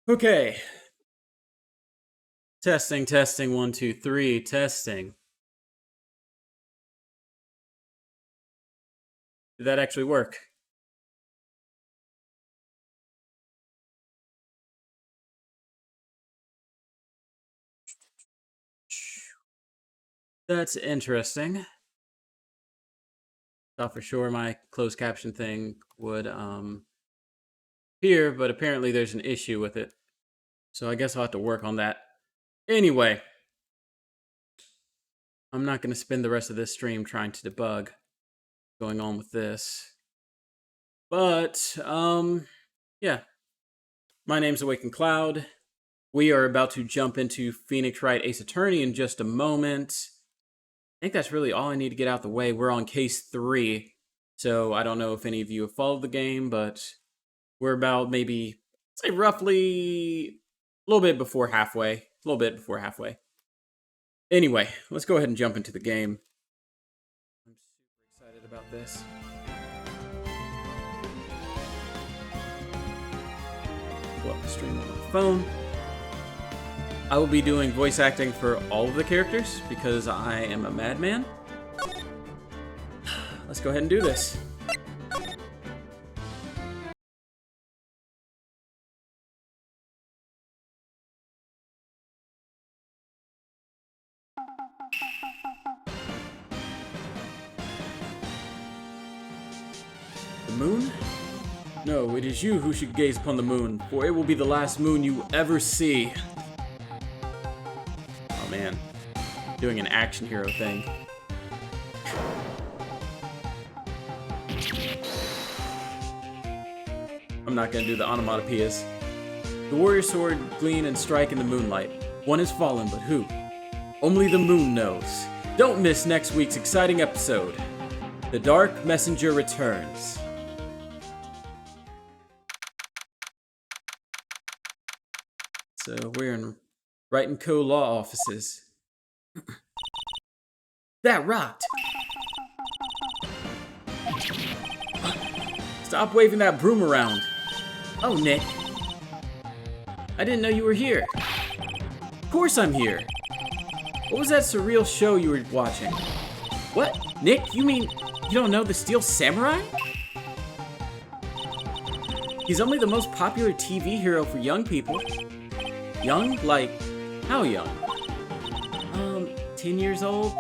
Okay. Testing, testing, one, two, three, testing. Did that actually work? That's interesting. Thought for sure my closed caption thing would appear, but apparently there's an issue with it. So I guess I'll have to work on that. Anyway, I'm not going to spend the rest of this stream trying to debug what's going on with this. But, yeah. My name's Awakened Cloud. We are about to jump into Phoenix Wright Ace Attorney in just a moment. I think that's really all I need to get out the way. We're on case 3. So I don't know if any of you have followed the game, but we're about maybe, say roughly a little bit before halfway. A little bit before halfway. Anyway, let's go ahead and jump into the game. I'm super excited about this. Pull up the stream on my phone. I will be doing voice acting for all of the characters because I am a madman. Let's go ahead and do this. The moon? No, it is you who should gaze upon the moon, for it will be the last moon you ever see. Oh man, doing an action hero thing. I'm not gonna do the onomatopoeias. The warrior sword gleam and strike in the moonlight. One has fallen, but who? Only the moon knows. Don't miss next week's exciting episode. The Dark Messenger returns. So we're in Wright & Co. law offices. That rocked! Stop waving that broom around. Oh, Nick. I didn't know you were here. Of course I'm here. What was that surreal show you were watching? What? Nick, you mean you don't know the Steel Samurai? He's only the most popular TV hero for young people. Young? Like, how young? 10 years old?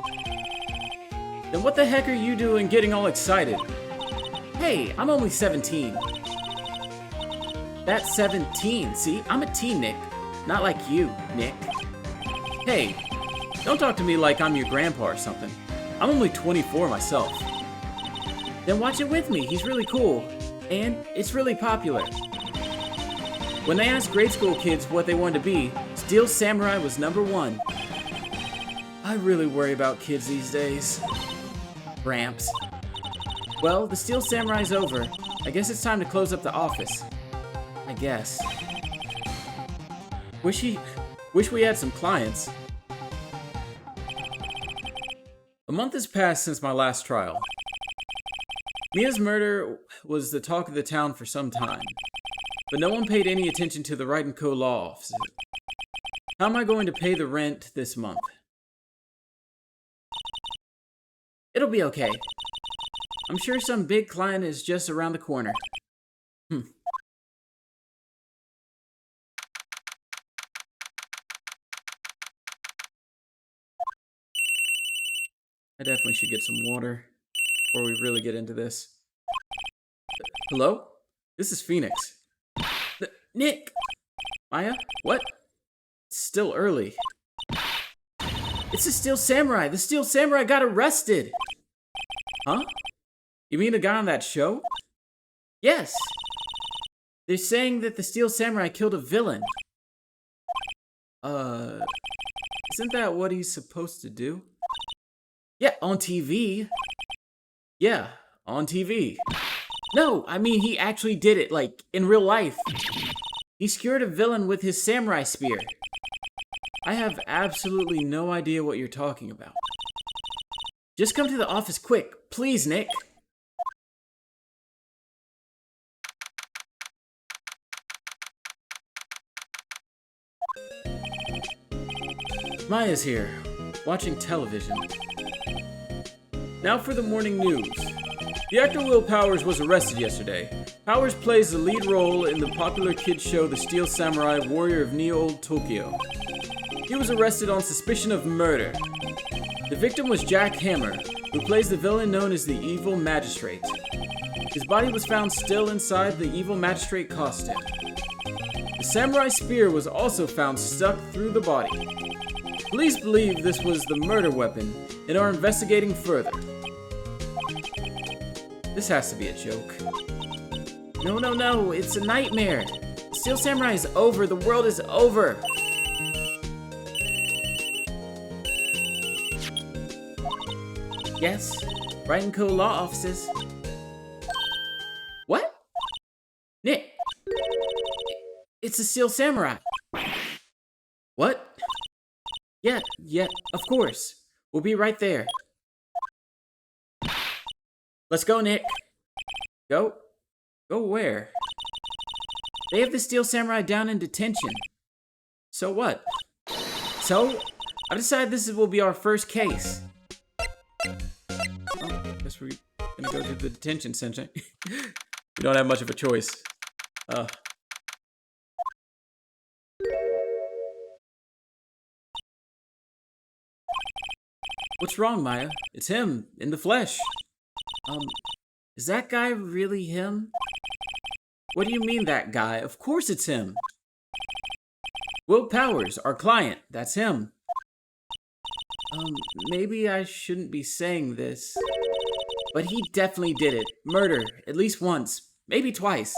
Then what the heck are you doing getting all excited? Hey, I'm only 17. That's 17, see? I'm a teen, Nick. Not like you, Nick. Hey, don't talk to me like I'm your grandpa or something. I'm only 24 myself. Then watch it with me, he's really cool. And it's really popular. When they asked grade school kids what they wanted to be, Steel Samurai was #1. I really worry about kids these days. Gramps. Well, the Steel Samurai's over. I guess it's time to close up the office. I guess. Wish we had some clients. A month has passed since my last trial. Mia's murder was the talk of the town for some time, but no one paid any attention to the Wright & Co. law offices. How am I going to pay the rent this month? It'll be okay. I'm sure some big client is just around the corner. I definitely should get some water before we really get into this. Hello? This is Phoenix. Nick! Maya? What? It's still early. It's the Steel Samurai! The Steel Samurai got arrested! Huh? You mean the guy on that show? Yes! They're saying that the Steel Samurai killed a villain. Isn't that what he's supposed to do? Yeah, on TV. Yeah, on TV. No, I mean he actually did it, like, in real life. He skewered a villain with his samurai spear. I have absolutely no idea what you're talking about. Just come to the office quick, please, Nick. Maya's here, watching television. Now for the morning news. The actor Will Powers was arrested yesterday. Powers plays the lead role in the popular kids show The Steel Samurai Warrior of Neo-Old Tokyo. He was arrested on suspicion of murder. The victim was Jack Hammer, who plays the villain known as the Evil Magistrate. His body was found still inside the Evil Magistrate costume. The samurai spear was also found stuck through the body. Police believe this was the murder weapon and are investigating further. This has to be a joke. No, it's a nightmare. Steel Samurai is over, the world is over. Yes, Wright & Co. law offices. What? Nick, it's a Steel Samurai. What? Yeah, of course. We'll be right there. Let's go, Nick. Go? Go where? They have the Steel Samurai down in detention. So what? So, I've decided this will be our first case. Oh, guess we're gonna go to the detention center. We don't have much of a choice. What's wrong, Maya? It's him, in the flesh. Is that guy really him? What do you mean, that guy? Of course it's him. Will Powers, our client, that's him. Maybe I shouldn't be saying this, but he definitely did it. Murder, at least once, maybe twice.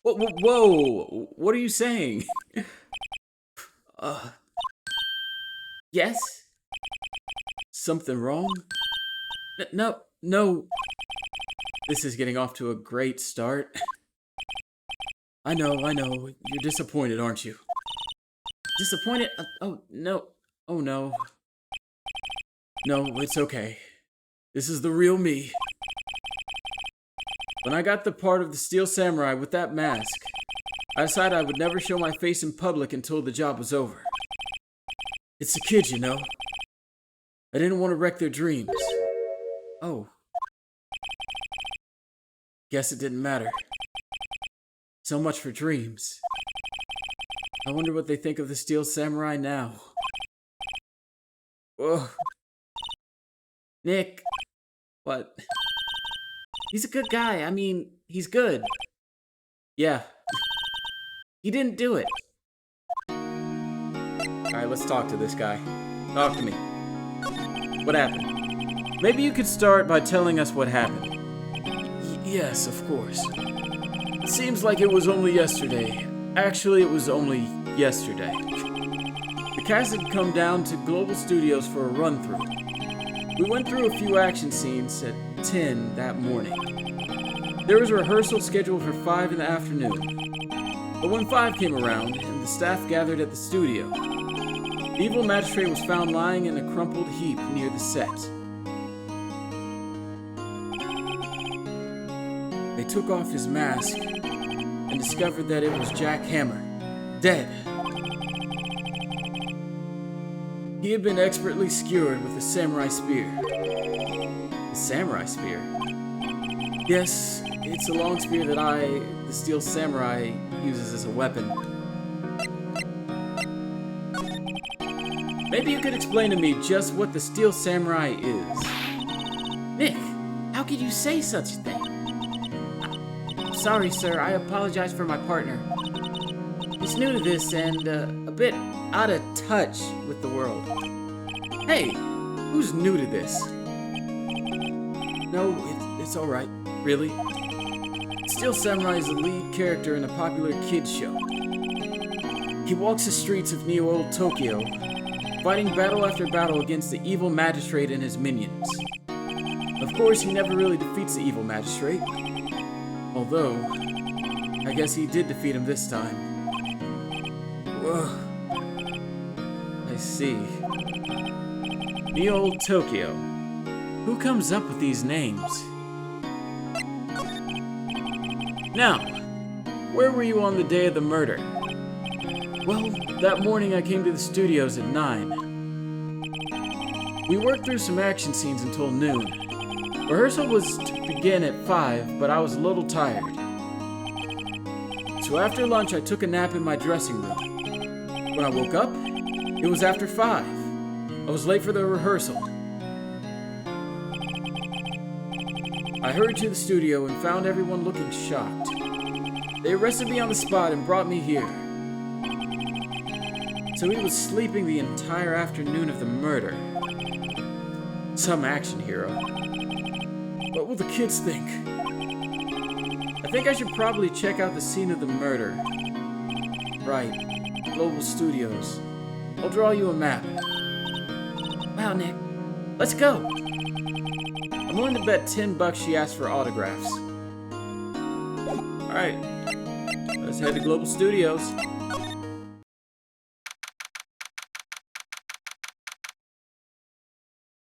Whoa, what are you saying? Yes? Something wrong? No. This is getting off to a great start. I know. You're disappointed, aren't you? Disappointed? Oh, no. No, it's okay. This is the real me. When I got the part of the Steel Samurai with that mask, I decided I would never show my face in public until the job was over. It's the kids, you know. I didn't want to wreck their dreams. Oh. Guess it didn't matter. So much for dreams. I wonder what they think of the Steel Samurai now. Whoa. Nick. What? He's a good guy. I mean, he's good. Yeah. He didn't do it. Alright, let's talk to this guy. Talk to me. What happened? Maybe you could start by telling us what happened. Yes, of course. It seems like it was only yesterday. Actually, it was only yesterday. The cast had come down to Global Studios for a run-through. We went through a few action scenes at 10 that morning. There was a rehearsal scheduled for 5 in the afternoon. But when 5 came around, and the staff gathered at the studio, the Evil Magistrate was found lying in a crumpled heap near the set. They took off his mask and discovered that it was Jack Hammer, dead. He had been expertly skewered with a samurai spear. A samurai spear? Yes, it's a long spear that the Steel Samurai, uses as a weapon. Maybe you could explain to me just what the Steel Samurai is. Nick, how could you say such a thing? Sorry, sir, I apologize for my partner. He's new to this and a bit out of touch with the world. Hey, who's new to this? No, it's alright. Really? Steel Samurai is the lead character in a popular kids show. He walks the streets of Neo-Old Tokyo, fighting battle after battle against the Evil Magistrate and his minions. Of course, he never really defeats the Evil Magistrate. Although, I guess he did defeat him this time. Whoa. I see. Neo-Old Tokyo. Who comes up with these names? Now, where were you on the day of the murder? Well, that morning I came to the studios at 9. We worked through some action scenes until noon. Rehearsal was to begin at 5, but I was a little tired. So after lunch I took a nap in my dressing room. When I woke up, it was after 5. I was late for the rehearsal. I hurried to the studio and found everyone looking shocked. They arrested me on the spot and brought me here. So he was sleeping the entire afternoon of the murder. Some action hero. What will the kids think? I think I should probably check out the scene of the murder. Right. Global Studios. I'll draw you a map. Wow, Nick. Let's go. I'm willing to bet $10 she asked for autographs. Alright. Let's head to Global Studios.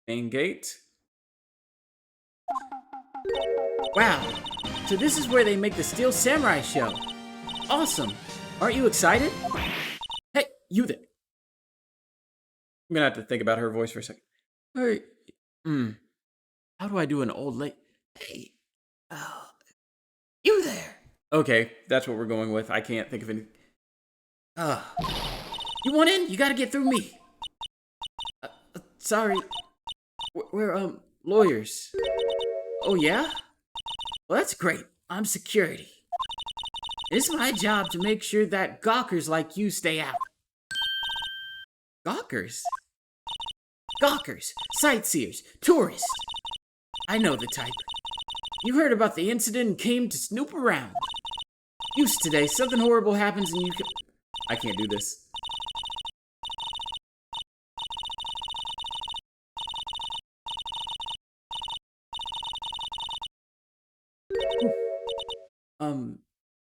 Main gate. Wow, so this is where they make the Steel Samurai show. Awesome. Aren't you excited? Hey, you there. I'm gonna have to think about her voice for a second. Hey, how do I do an old lady? Hey, you there. Okay, that's what we're going with. I can't think of any. You want in? You gotta get through me. Sorry. We're lawyers. Oh, yeah? Well, that's great. I'm security. It's my job to make sure that gawkers like you stay out. Gawkers? Gawkers, sightseers, tourists. I know the type. You heard about the incident and came to snoop around. Use today, something horrible happens and you can... I can't do this.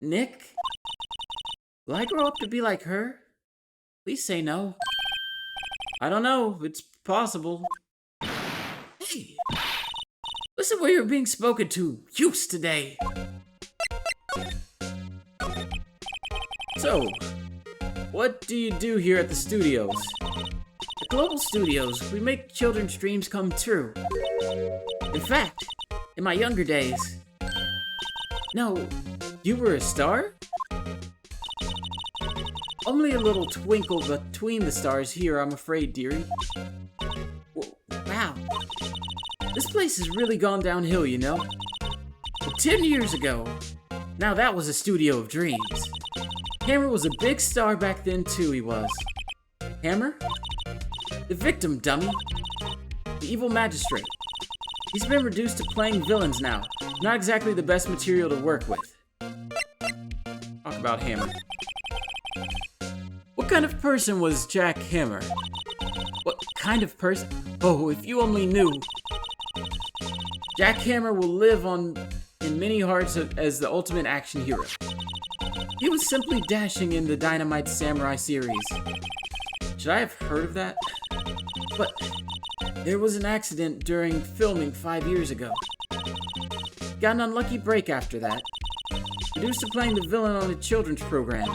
Nick? Will I grow up to be like her? Please say no. I don't know. It's possible. Hey! Listen where you're being spoken to. Use today. So, what do you do here at the studios? At Global Studios, we make children's dreams come true. In fact, in my younger days... No, you were a star? Only a little twinkle between the stars here, I'm afraid, dearie. Wow. This place has really gone downhill, you know? But 10 years ago, now that was a studio of dreams. Hammer was a big star back then, too, he was. Hammer? The victim, dummy. The evil magistrate. He's been reduced to playing villains now. Not exactly the best material to work with. Talk about Hammer. What kind of person was Jack Hammer? What kind of person? Oh, if you only knew. Jack Hammer will live on in many hearts as the ultimate action hero. He was simply dashing in the Dynamite Samurai series. Should I have heard of that? But there was an accident during filming 5 years ago. Got an unlucky break after that. Reduced to playing the villain on a children's program.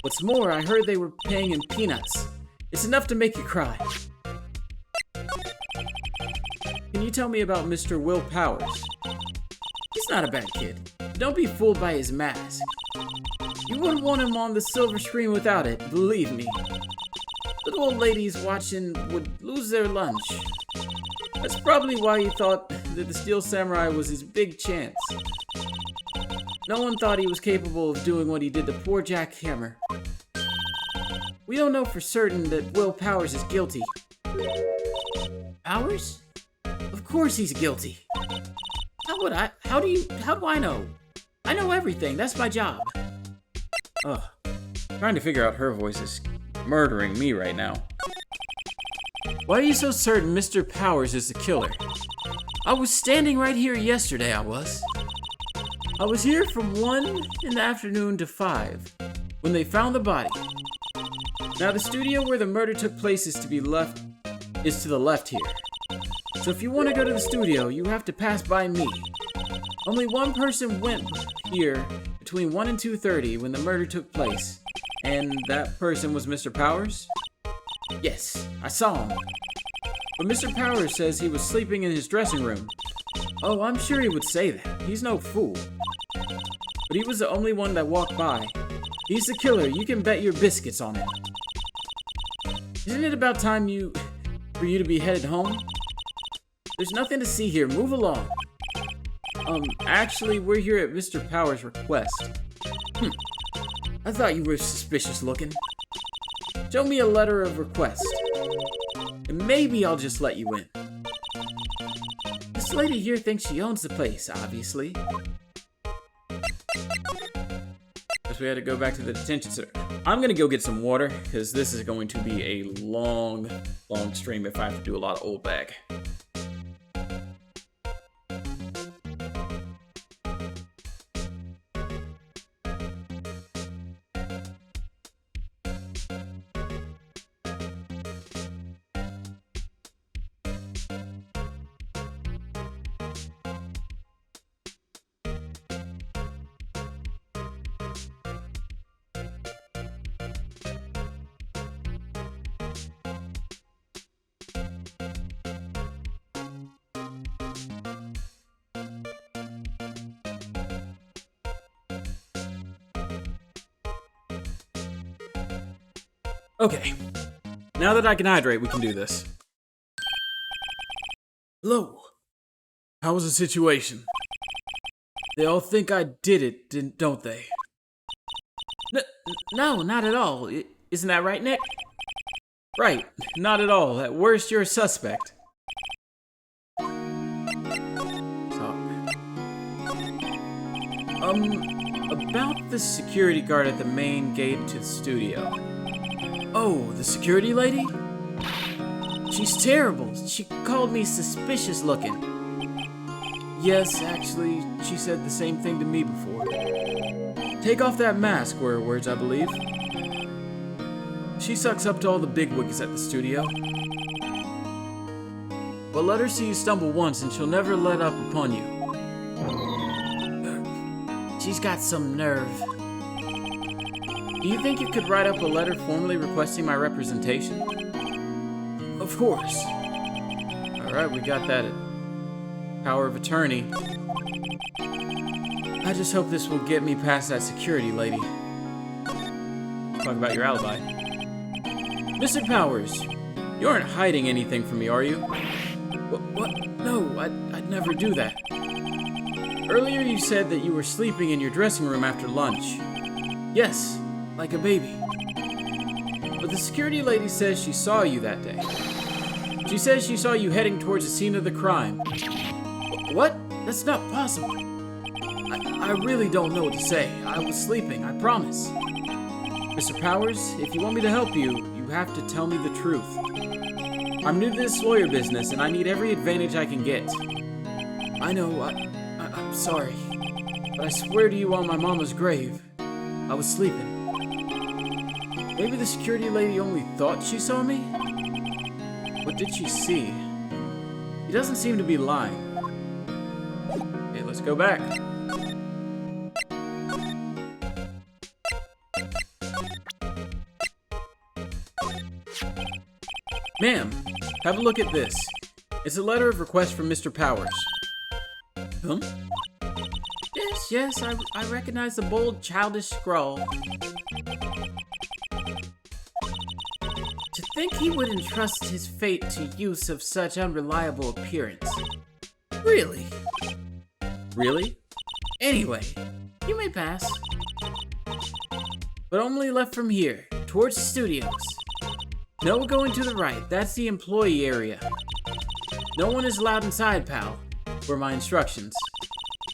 What's more, I heard they were paying him peanuts. It's enough to make you cry. Can you tell me about Mr. Will Powers? He's not a bad kid. Don't be fooled by his mask. You wouldn't want him on the silver screen without it, believe me. Little old ladies watching would lose their lunch. That's probably why he thought that the Steel Samurai was his big chance. No one thought he was capable of doing what he did to poor Jack Hammer. We don't know for certain that Will Powers is guilty. Powers? Of course he's guilty. How do I know? I know everything, that's my job. Ugh. Trying to figure out her voice is murdering me right now. Why are you so certain Mr. Powers is the killer? I was standing right here yesterday, I was. I was here from 1 in the afternoon to 5, when they found the body. Now the studio where the murder took place is to the left here. So if you want to go to the studio, you have to pass by me. Only one person went here between 1 and 2:30 when the murder took place, And that person was Mr. Powers? Yes, I saw him. But Mr. Powers says he was sleeping in his dressing room. Oh, I'm sure he would say that. He's no fool. But he was the only one that walked by. He's the killer. You can bet your biscuits on it. Isn't it about time for you to be headed home? There's nothing to see here. Move along. Actually, we're here at Mr. Powers' request. I thought you were suspicious looking. Show me a letter of request. And maybe I'll just let you in. This lady here thinks she owns the place, obviously. Guess we had to go back to the detention center. I'm gonna go get some water, because this is going to be a long stream if I have to do a lot of old bag. Okay, now that I can hydrate, we can do this. Hello. How was the situation? They all think I did it, don't they? No, not at all. Isn't that right, Nick? Right, not at all. At worst, you're a suspect. About the security guard at the main gate to the studio. Oh, the security lady? She's terrible. She called me suspicious looking. Yes, actually, she said the same thing to me before. Take off that mask, were her words, I believe. She sucks up to all the bigwigs at the studio. But let her see you stumble once and she'll never let up upon you. She's got some nerve. Do you think you could write up a letter formally requesting my representation? Of course. Alright, we got that power of attorney. I just hope this will get me past that security lady. Talk about your alibi. Mr. Powers, you aren't hiding anything from me, are you? What? No, I'd never do that. Earlier you said that you were sleeping in your dressing room after lunch. Yes. Like a baby. But the security lady says she saw you that day. She says she saw you heading towards the scene of the crime. What? That's not possible. I really don't know what to say. I was sleeping, I promise. Mr. Powers, if you want me to help you, you have to tell me the truth. I'm new to this lawyer business and I need every advantage I can get. I know, I'm sorry. But I swear to you on my mama's grave, I was sleeping. Maybe the security lady only thought she saw me? What did she see? He doesn't seem to be lying. Okay, let's go back. Ma'am, have a look at this. It's a letter of request from Mr. Powers. Huh? Yes, I recognize the bold, childish scrawl. To think he would entrust his fate to use of such unreliable appearance. Really? Really? Anyway, you may pass. But only left from here, towards the studios. No going to the right, that's the employee area. No one is allowed inside, pal, were my instructions.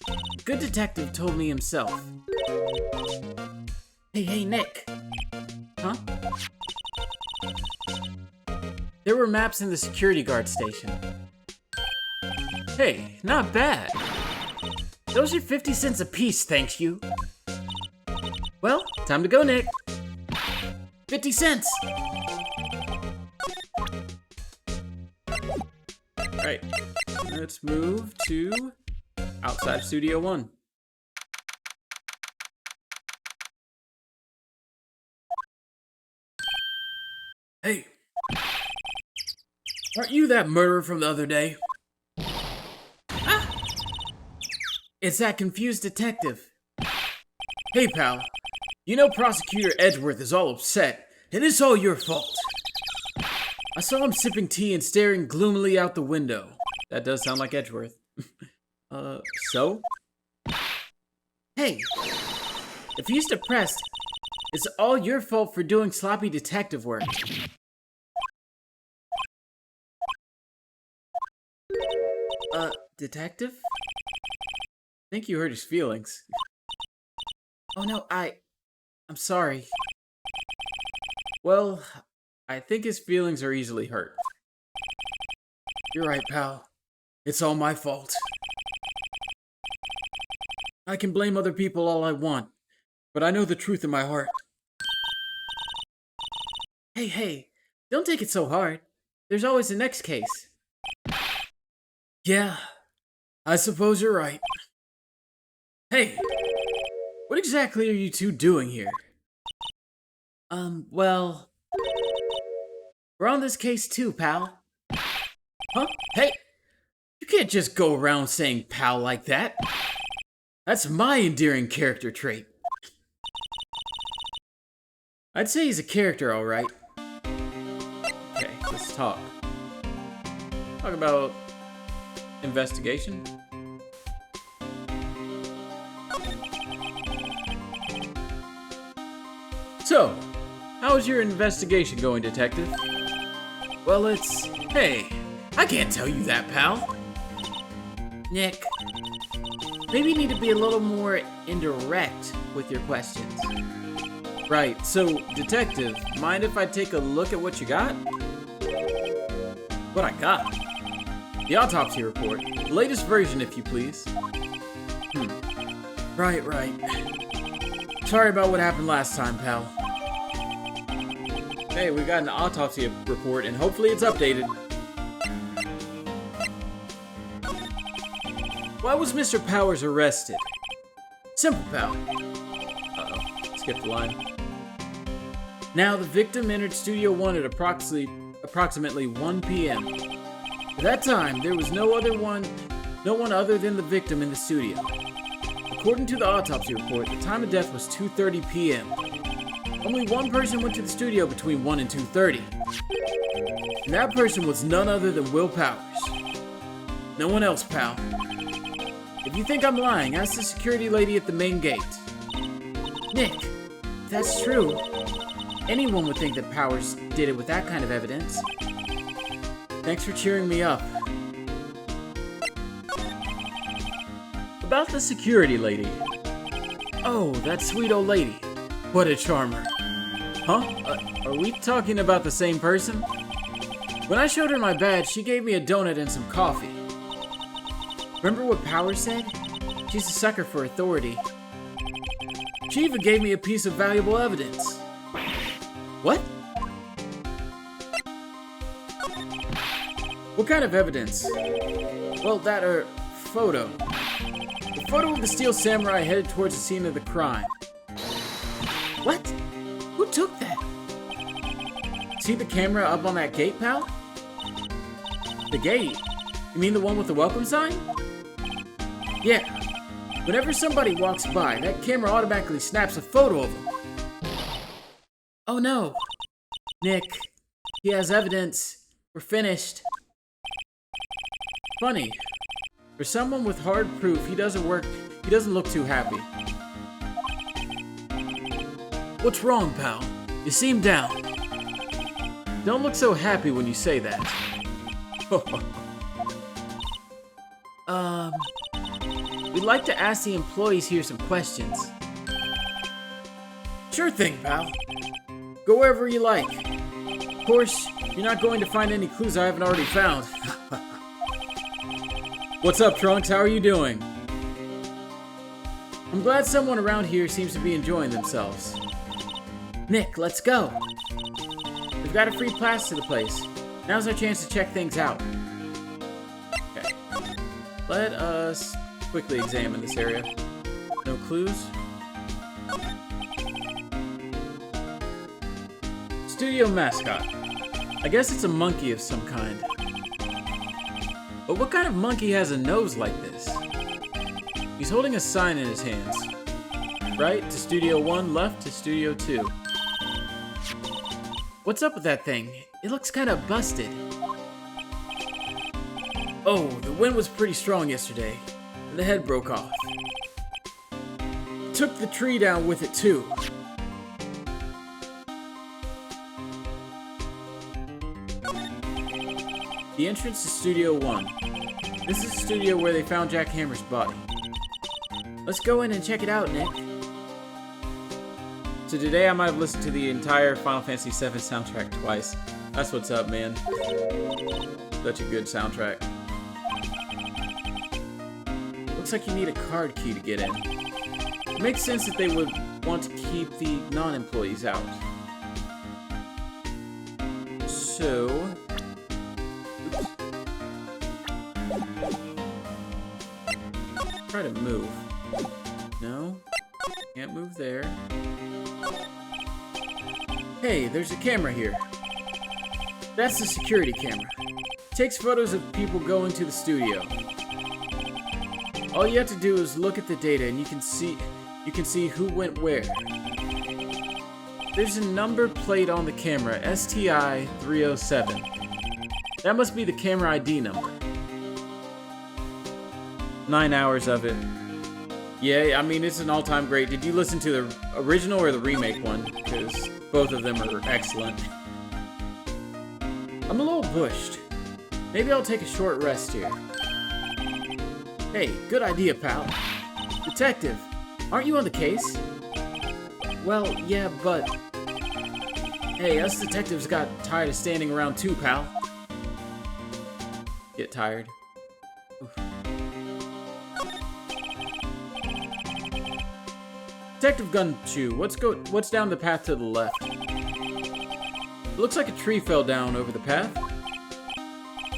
A good detective told me himself. Hey, Nick. Huh? There were maps in the security guard station. Hey, not bad. Those are 50 cents a piece, thank you. Well, time to go, Nick. 50 cents! Right, let's move to outside Studio 1. Hey, aren't you that murderer from the other day? Ah! It's that confused detective. Hey, pal. You know Prosecutor Edgeworth is all upset, and it's all your fault. I saw him sipping tea and staring gloomily out the window. That does sound like Edgeworth. So? Hey, if he's depressed, it's all your fault for doing sloppy detective work. Detective? I think you hurt his feelings. Oh no, I'm sorry. Well, I think his feelings are easily hurt. You're right, pal. It's all my fault. I can blame other people all I want, but I know the truth in my heart. Hey, don't take it so hard. There's always the next case. Yeah, I suppose you're right. Hey, what exactly are you two doing here? Well, we're on this case too, pal. Huh? Hey, you can't just go around saying pal like that. That's my endearing character trait. I'd say he's a character, alright. Okay, let's talk. Talk about investigation. So, how's your investigation going, detective? Well, hey, I can't tell you that, pal. Nick, maybe you need to be a little more indirect with your questions. Right, so, detective, mind if I take a look at what you got? What I got? The autopsy report. The latest version, if you please. Right. Sorry about what happened last time, pal. Hey, we got an autopsy report, and hopefully it's updated. Why was Mr. Powers arrested? Simple, pal. Uh-oh, skipped the line. Now, the victim entered Studio 1 at approximately 1 p.m. At that time, there was no one other than the victim in the studio. According to the autopsy report, the time of death was 2:30 p.m. Only one person went to the studio between 1 and 2:30. And that person was none other than Will Powers. No one else, pal. If you think I'm lying, ask the security lady at the main gate. Nick, if that's true, anyone would think that Powers did it with that kind of evidence. Thanks for cheering me up. About the security lady. Oh, that sweet old lady. What a charmer. Huh? Are we talking about the same person? When I showed her my badge, she gave me a donut and some coffee. Remember what Powers said? She's a sucker for authority. She even gave me a piece of valuable evidence. What? What kind of evidence? Well, that, photo. The photo of the Steel Samurai headed towards the scene of the crime. What? Who took that? See the camera up on that gate, pal? The gate? You mean the one with the welcome sign? Yeah. Whenever somebody walks by, that camera automatically snaps a photo of them. Oh no. Nick, he has evidence. We're finished. Funny. For someone with hard proof, he doesn't look too happy. What's wrong, pal? You seem down. Don't look so happy when you say that. We'd like to ask the employees here some questions. Sure thing, pal. Go wherever you like. Of course, you're not going to find any clues I haven't already found. What's up, Trunks? How are you doing? I'm glad someone around here seems to be enjoying themselves. Nick, let's go. We've got a free pass to the place. Now's our chance to check things out. Okay. Let us quickly examine this area. No clues. Studio mascot. I guess it's a monkey of some kind. But what kind of monkey has a nose like this? He's holding a sign in his hands. Right to Studio 1, left to Studio 2. What's up with that thing? It looks kind of busted. Oh, the wind was pretty strong yesterday, and the head broke off. Took the tree down with it too. The entrance to Studio 1. This is the studio where they found Jack Hammer's body. Let's go in and check it out, Nick. So today I might have listened to the entire Final Fantasy VII soundtrack twice. That's what's up, man. Such a good soundtrack. Looks like you need a card key to get in. It makes sense that they would want to keep the non-employees out. So... oops. Try to move. No? Can't move there. Hey, there's a camera here. That's the security camera. It takes photos of people going to the studio. All you have to do is look at the data and you can see who went where. There's a number plate on the camera, STI 307. That must be the camera ID number. 9 hours of it. Yeah, I mean, it's an all-time great. Did you listen to the original or the remake one? Because both of them are excellent. I'm a little bushed. Maybe I'll take a short rest here. Hey, good idea, pal. Detective, aren't you on the case? Well, yeah, but... hey, us detectives got tired of standing around too, pal. Get tired. Oof. Detective Gumshoe, what's down the path to the left? It looks like a tree fell down over the path.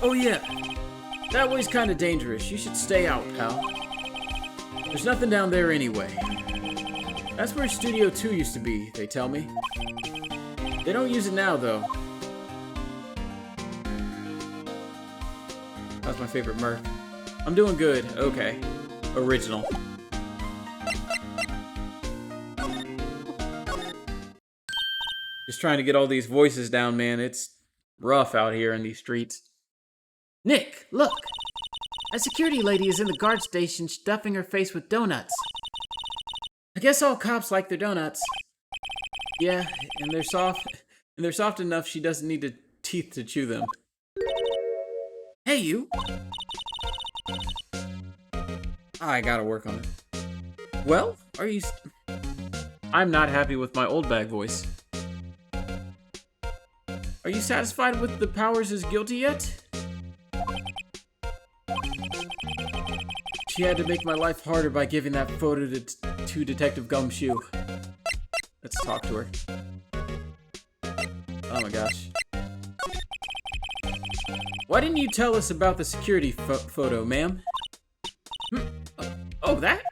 Oh yeah, that way's kinda dangerous. You should stay out, pal. There's nothing down there anyway. That's where Studio 2 used to be, they tell me. They don't use it now, though. That's my favorite Merc. I'm doing good. Okay. Original. Just trying to get all these voices down, man. It's rough out here in these streets. Nick, look! A security lady is in the guard station stuffing her face with donuts. I guess all cops like their donuts. Yeah, and they're soft enough she doesn't need the teeth to chew them. Hey, you! I gotta work on it. Well, are you... I'm not happy with my old bag voice. Are you satisfied with the Powers is guilty yet? She had to make my life harder by giving that photo to Detective Gumshoe. Let's talk to her. Oh my gosh. Why didn't you tell us about the security photo, ma'am? Oh, that?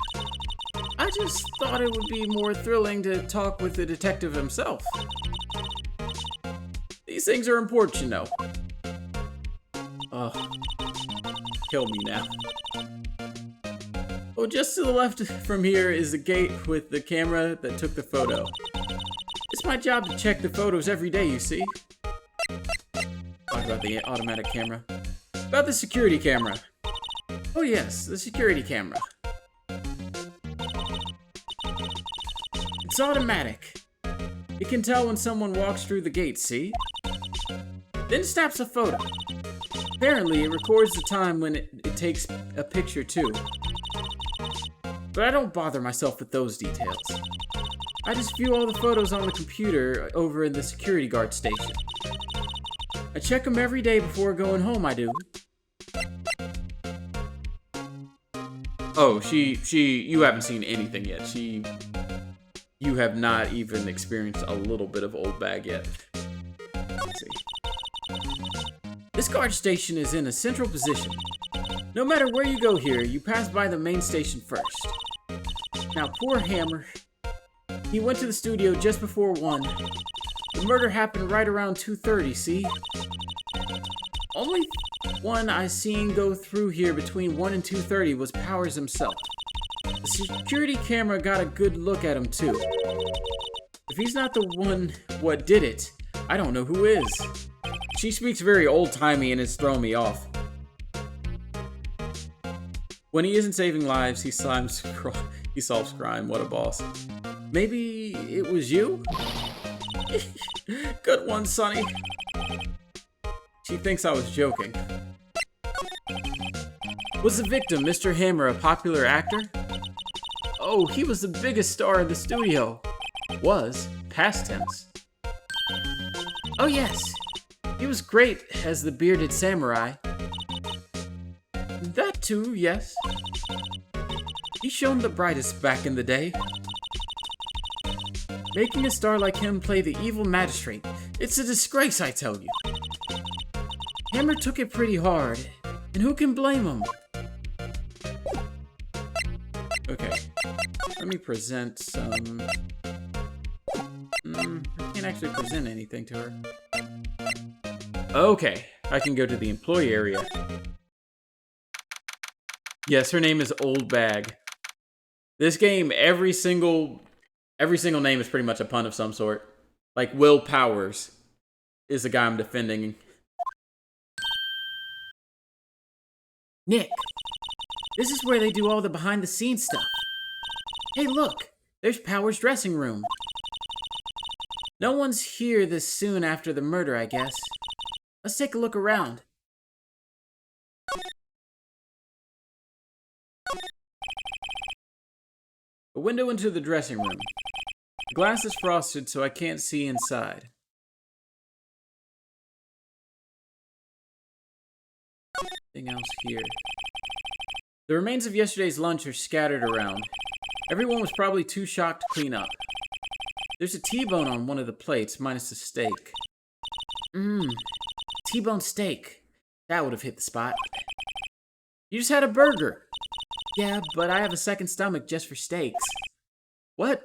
I just thought it would be more thrilling to talk with the detective himself. These things are important, you know. Oh, kill me now. Oh, just to the left from here is the gate with the camera that took the photo. It's my job to check the photos every day, you see. Talk about the automatic camera. About the security camera. Oh yes, the security camera. It's automatic. It can tell when someone walks through the gate, see? Then snaps a photo. Apparently, it records the time when it takes a picture too. But I don't bother myself with those details. I just view all the photos on the computer over in the security guard station. I check them every day before going home, I do. Oh, you haven't seen anything yet. You have not even experienced a little bit of old bag yet. Let's see. This guard station is in a central position. No matter where you go here, you pass by the main station first. Now, poor Hammer. He went to the studio just before 1. The murder happened right around 2:30, see? Only one I seen go through here between 1 and 2:30 was Powers himself. The security camera got a good look at him, too. If he's not the one what did it, I don't know who is. She speaks very old-timey and it's throwing me off. When he isn't saving lives, he solves crime. What a boss. Maybe it was you? Good one, Sonny. She thinks I was joking. Was the victim, Mr. Hammer, a popular actor? Oh, he was the biggest star in the studio. Was, past tense. Oh yes, he was great as the bearded samurai. That too, yes. He shone the brightest back in the day. Making a star like him play the evil magistrate, it's a disgrace, I tell you. Hammer took it pretty hard, and who can blame him? Okay, let me present some... I can't actually present anything to her. Okay, I can go to the employee area. Yes, her name is Old Bag. This game, every single name is pretty much a pun of some sort. Like Will Powers is the guy I'm defending. Nick, this is where they do all the behind-the-scenes stuff. Hey, look, there's Powers' dressing room. No one's here this soon after the murder, I guess. Let's take a look around. A window into the dressing room. The glass is frosted, so I can't see inside. Anything else here? The remains of yesterday's lunch are scattered around. Everyone was probably too shocked to clean up. There's a T-bone on one of the plates, minus the steak. T-bone steak. That would have hit the spot. You just had a burger. Yeah, but I have a second stomach just for steaks. What?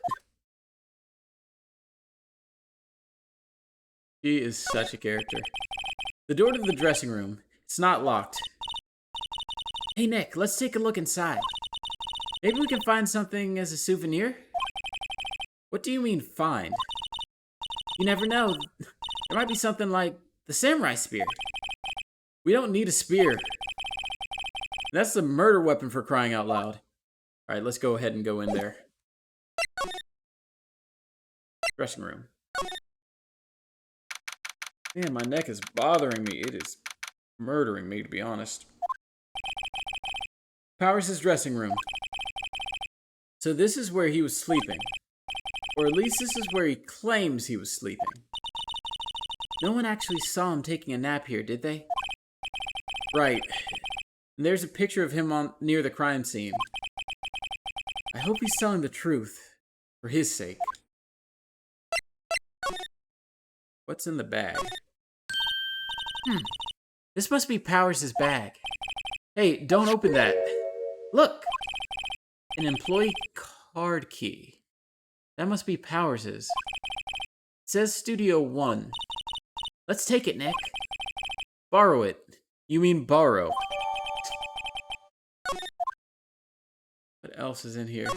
She is such a character. The door to the dressing room. It's not locked. Hey, Nick, let's take a look inside. Maybe we can find something as a souvenir? What do you mean, find? You never know. There might be something like the samurai spear. We don't need a spear. That's the murder weapon for crying out loud. Alright, let's go ahead and go in there. Dressing room. Man, my neck is bothering me. It is murdering me, to be honest. Powers' dressing room. So this is where he was sleeping. Or at least this is where he claims he was sleeping. No one actually saw him taking a nap here, did they? Right. And there's a picture of him near the crime scene. I hope he's telling the truth. For his sake. What's in the bag? This must be Powers' bag. Hey, don't open that. Look! An employee card key. That must be Powers'. It says Studio 1. Let's take it, Nick. Borrow it. You mean borrow. What else is in here?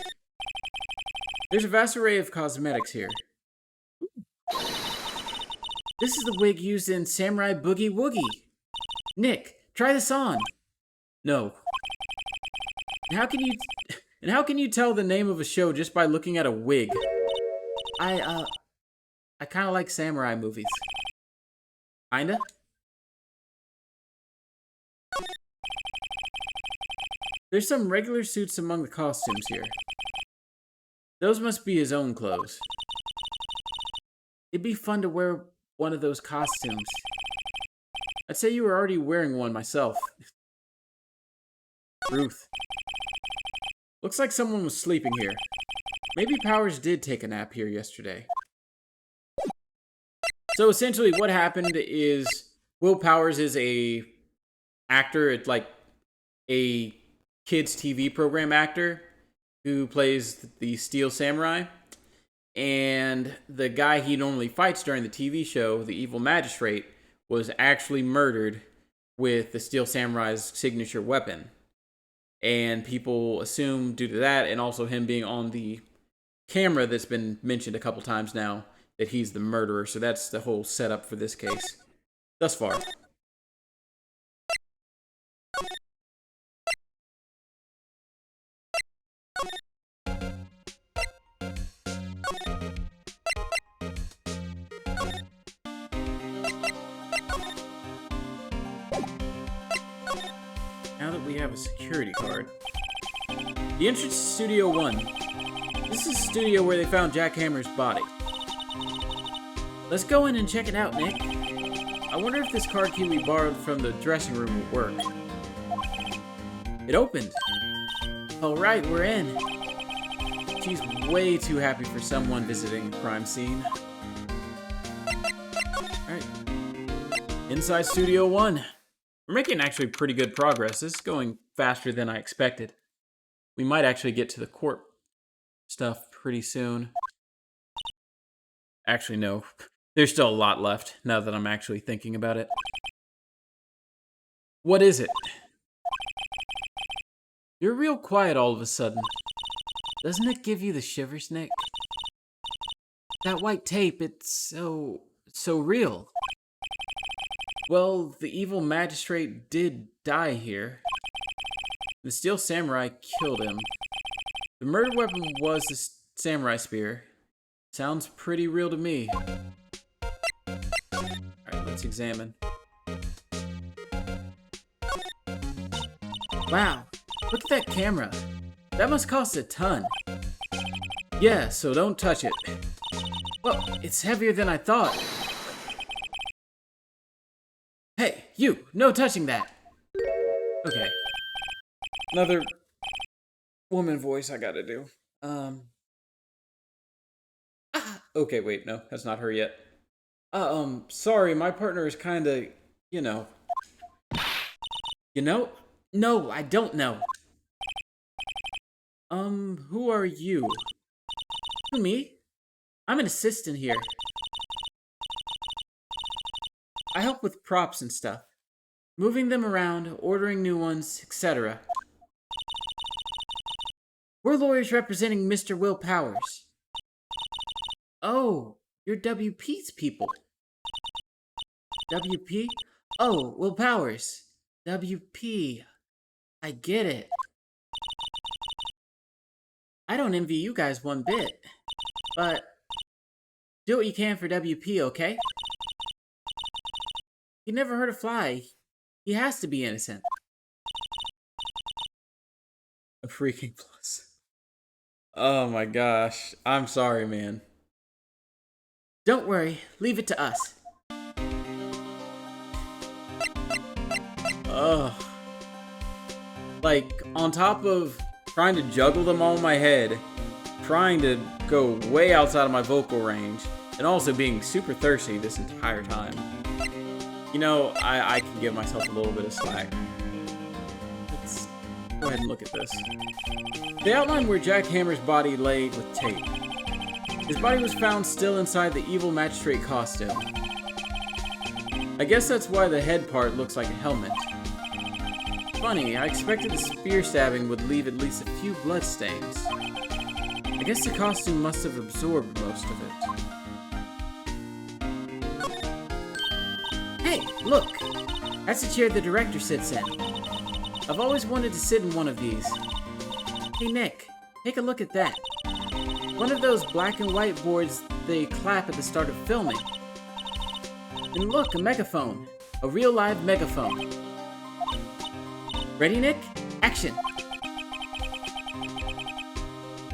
There's a vast array of cosmetics here. This is the wig used in Samurai Boogie Woogie. Nick, try this on. No. And how can you tell the name of a show just by looking at a wig? I kind of like samurai movies. Kinda? There's some regular suits among the costumes here. Those must be his own clothes. It'd be fun to wear one of those costumes. I'd say you were already wearing one myself. Ruth. Looks like someone was sleeping here. Maybe Powers did take a nap here yesterday. So essentially what happened is Will Powers is a actor, it's like a kids TV program actor who plays the Steel Samurai. And the guy he normally fights during the TV show, the evil magistrate, was actually murdered with the Steel Samurai's signature weapon. And people assume, due to that, and also him being on the camera that's been mentioned a couple times now, that he's the murderer. So that's the whole setup for this case thus far. Now that we have a security card. The entrance to Studio 1. This is the studio where they found Jack Hammer's body. Let's go in and check it out, Nick. I wonder if this card key we borrowed from the dressing room will work. It opened. All right, we're in. She's way too happy for someone visiting a crime scene. Alright. Inside Studio 1. We're making actually pretty good progress. This is going faster than I expected. We might actually get to the court stuff pretty soon. Actually, no. There's still a lot left, now that I'm actually thinking about it. What is it? You're real quiet all of a sudden. Doesn't it give you the shivers, Nick? That white tape, it's so real. Well, the evil magistrate did die here. The Steel Samurai killed him. The murder weapon was the samurai spear. Sounds pretty real to me. Alright, let's examine. Wow, look at that camera. That must cost a ton. Yeah, so don't touch it. Well, it's heavier than I thought. Hey, you! No touching that! Okay. Another woman voice I gotta do. Okay, wait, no, that's not her yet. Sorry, my partner is kinda, you know. You know? No, I don't know. Who are you? Who, me? I'm an assistant here. I help with props and stuff. Moving them around, ordering new ones, etc. We're lawyers representing Mr. Will Powers. Oh, you're WP's people. WP? Oh, Will Powers. WP. I get it. I don't envy you guys one bit. But do what you can for WP, okay? He never hurt a fly. He has to be innocent. A freaking plus. Oh my gosh. I'm sorry, man. Don't worry. Leave it to us. Ugh. Like, on top of trying to juggle them all in my head, trying to go way outside of my vocal range, and also being super thirsty this entire time. You know, I can give myself a little bit of slack. Let's go ahead and look at this. They outline where Jack Hammer's body lay with tape. His body was found still inside the evil magistrate costume. I guess that's why the head part looks like a helmet. Funny, I expected the spear stabbing would leave at least a few bloodstains. I guess the costume must have absorbed most of it. Hey, look! That's the chair the director sits in. I've always wanted to sit in one of these. Hey Nick, take a look at that. One of those black and white boards they clap at the start of filming. And look, a megaphone. A real live megaphone. Ready, Nick? Action!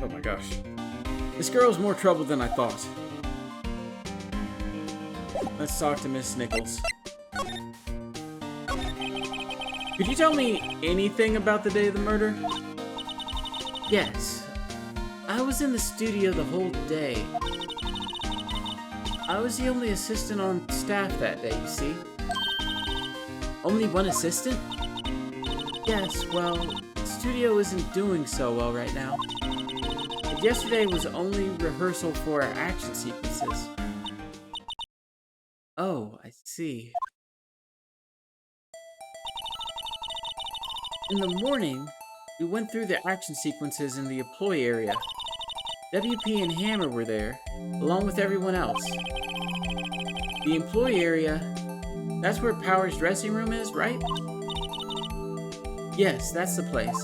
Oh my gosh. This girl's more trouble than I thought. Let's talk to Miss Nichols. Could you tell me anything about the day of the murder? Yes. I was in the studio the whole day. I was the only assistant on staff that day, you see. Only one assistant? Yes, well, the studio isn't doing so well right now. I yesterday was only rehearsal for our action sequences. Oh, I see. In the morning, we went through the action sequences in the employee area. WP and Hammer were there, along with everyone else. The employee area, that's where Power's dressing room is, right? Yes, that's the place.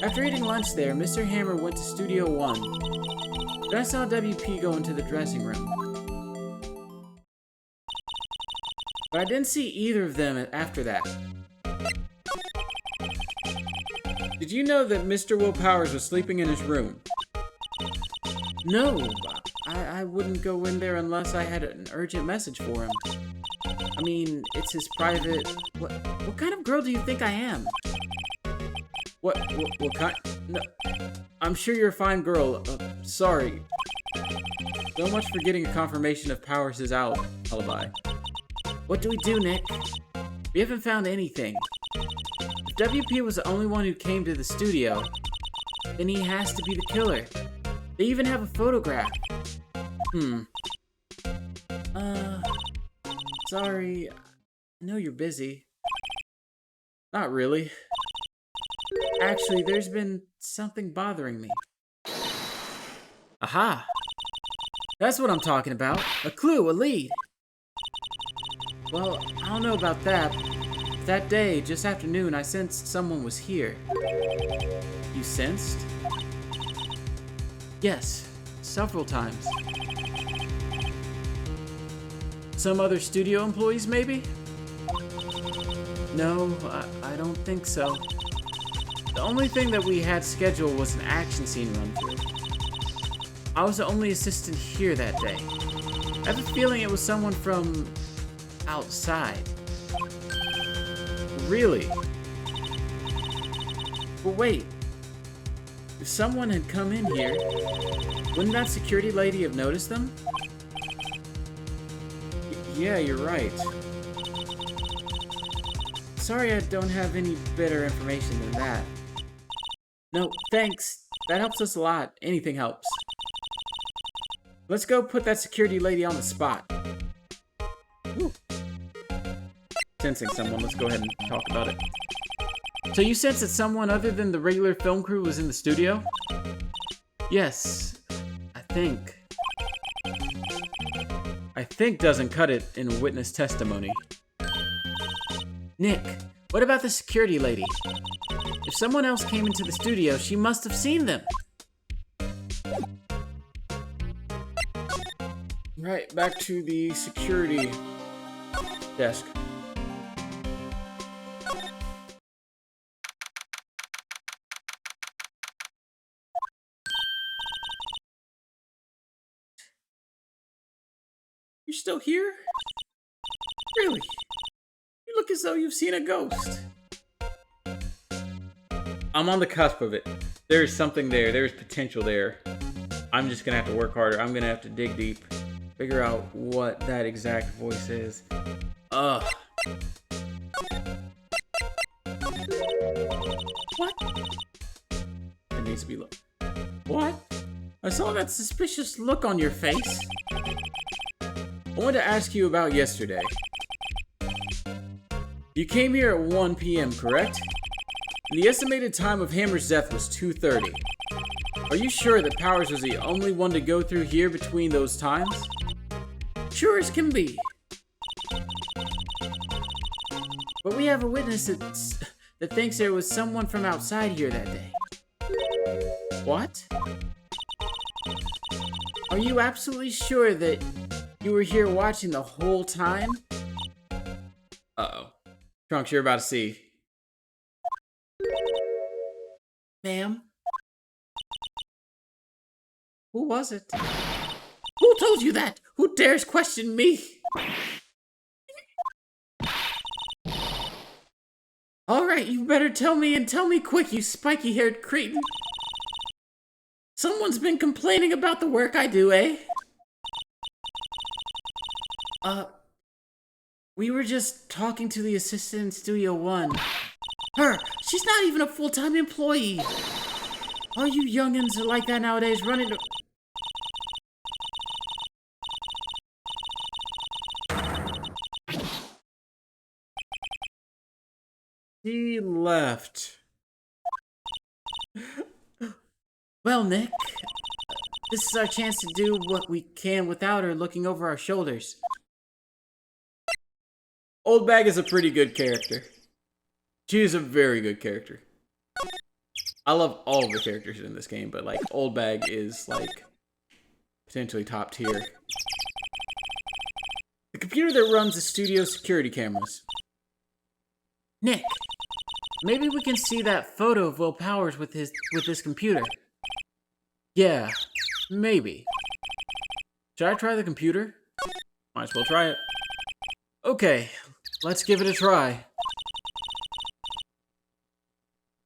After eating lunch there, Mr. Hammer went to Studio 1. Then I saw WP go into the dressing room. But I didn't see either of them after that. Did you know that Mr. Will Powers was sleeping in his room? No, I wouldn't go in there unless I had an urgent message for him. I mean, it's his private... What kind of girl do you think I am? What kind? No, I'm sure you're a fine girl. Sorry. So much for getting a confirmation of Powers' alibi. What do we do, Nick? We haven't found anything. If WP was the only one who came to the studio, then he has to be the killer. They even have a photograph. Sorry. I know you're busy. Not really. Actually, there's been something bothering me. Aha! That's what I'm talking about. A clue, a lead. Well, I don't know about that. That day, just after noon, I sensed someone was here. You sensed? Yes, several times. Some other studio employees, maybe? No, I don't think so. The only thing that we had scheduled was an action scene run-through. I was the only assistant here that day. I have a feeling it was someone from outside. Really? But wait. If someone had come in here, wouldn't that security lady have noticed them? Yeah, you're right. Sorry I don't have any better information than that. No, thanks. That helps us a lot. Anything helps. Let's go put that security lady on the spot. Woo. Sensing someone, let's go ahead and talk about it. So you sense that someone other than the regular film crew was in the studio? Yes, I think. I think doesn't cut it in witness testimony. Nick, what about the security lady? If someone else came into the studio, she must have seen them. Right, back to the security desk. You're still here? Really? You look as though you've seen a ghost. I'm on the cusp of it. There's something there. There's potential there. I'm just gonna have to work harder. I'm gonna have to dig deep. Figure out what that exact voice is. Ugh. What? It needs to be look. What? I saw that suspicious look on your face. I wanted to ask you about yesterday. You came here at 1 p.m., correct? And the estimated time of Hammer's death was 2:30. Are you sure that Powers was the only one to go through here between those times? Sure as can be. But we have a witness that thinks there was someone from outside here that day. What? Are you absolutely sure that you were here watching the whole time? Uh-oh. Trunks, you're about to see. Ma'am? Who was it? Who told you that? Who dares question me? Alright, you better tell me, and tell me quick, you spiky-haired cretin. Someone's been complaining about the work I do, eh? We were just talking to the assistant in Studio 1. Her! She's not even a full-time employee! All you youngins are like that nowadays, running to... He left. Well, Nick, this is our chance to do what we can without her looking over our shoulders. Old Bag is a pretty good character. She is a very good character. I love all of the characters in this game, but like Old Bag is like potentially top tier. The computer that runs the studio security cameras. Nick, maybe we can see that photo of Will Powers with this computer. Yeah, maybe. Should I try the computer? Might as well try it. Okay, let's give it a try.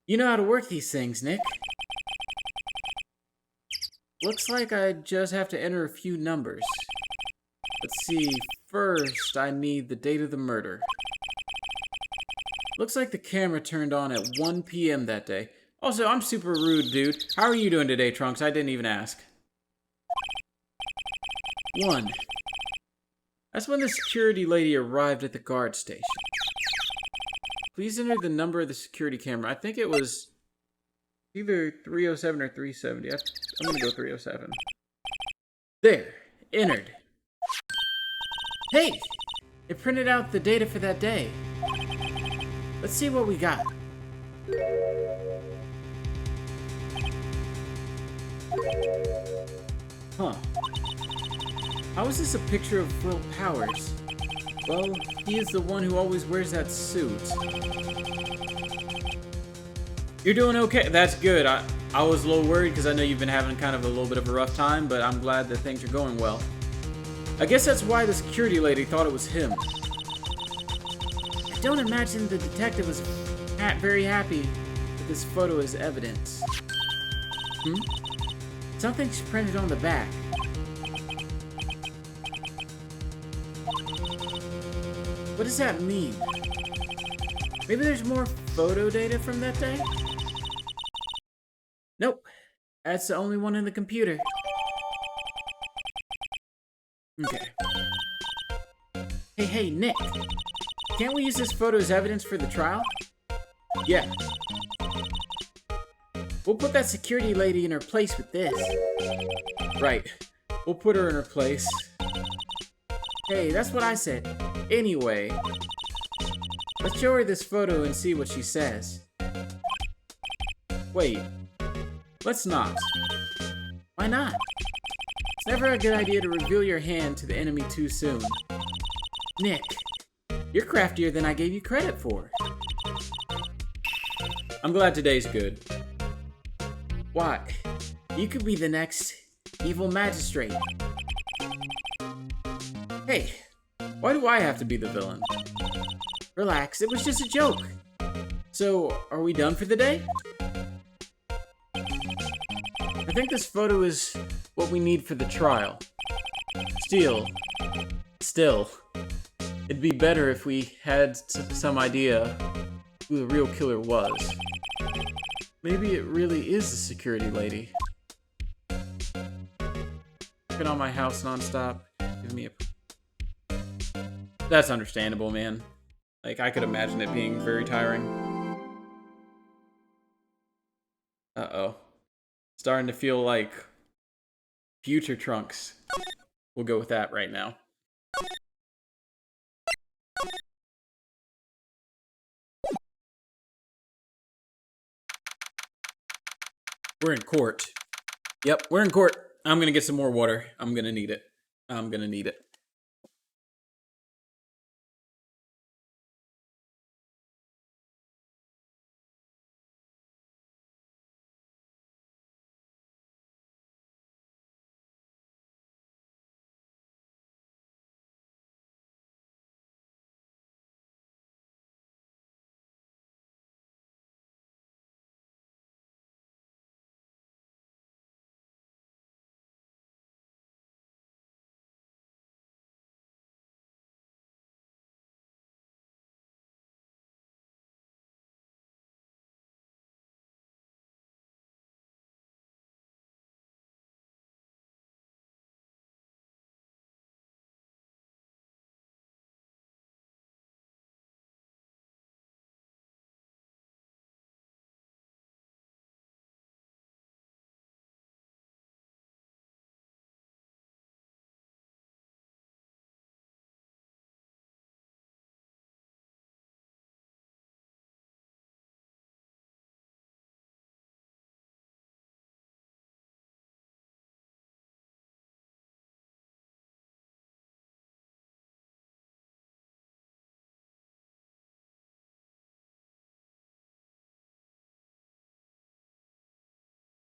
You know how to work these things, Nick. Looks like I just have to enter a few numbers. Let's see, first I need the date of the murder. Looks like the camera turned on at 1 p.m. that day. Also, I'm super rude, dude. How are you doing today, Trunks? I didn't even ask. 1. That's when the security lady arrived at the guard station. Please enter the number of the security camera. I think it was either 307 or 370. I'm gonna go 307. There. Entered. Hey! It printed out the data for that day. Let's see what we got. Huh. How is this a picture of Will Powers? Well, he is the one who always wears that suit. You're doing okay. That's good. I was a little worried because I know you've been having kind of a little bit of a rough time, but I'm glad that things are going well. I guess that's why the security lady thought it was him. I don't imagine the detective was very happy with this photo as evidence. Something's printed on the back. What does that mean? Maybe there's more photo data from that day? Nope. That's the only one in the computer. Okay. Hey, Nick. Can't we use this photo as evidence for the trial? Yeah. We'll put that security lady in her place with this. Right. We'll put her in her place. Hey, that's what I said. Anyway, let's show her this photo and see what she says. Wait, let's not. Why not? It's never a good idea to reveal your hand to the enemy too soon. Nick, you're craftier than I gave you credit for. I'm glad today's good. Why? You could be the next evil magistrate. Hey, why do I have to be the villain? Relax, it was just a joke. So, are we done for the day? I think this photo is what we need for the trial. Still, it'd be better if we had some idea who the real killer was. Maybe it really is the security lady. Working on my house nonstop. Give me a... That's understandable, man. Like, I could imagine it being very tiring. Uh-oh. Starting to feel like future Trunks. We'll go with that right now. We're in court. Yep, we're in court. I'm gonna get some more water. I'm gonna need it. I'm gonna need it.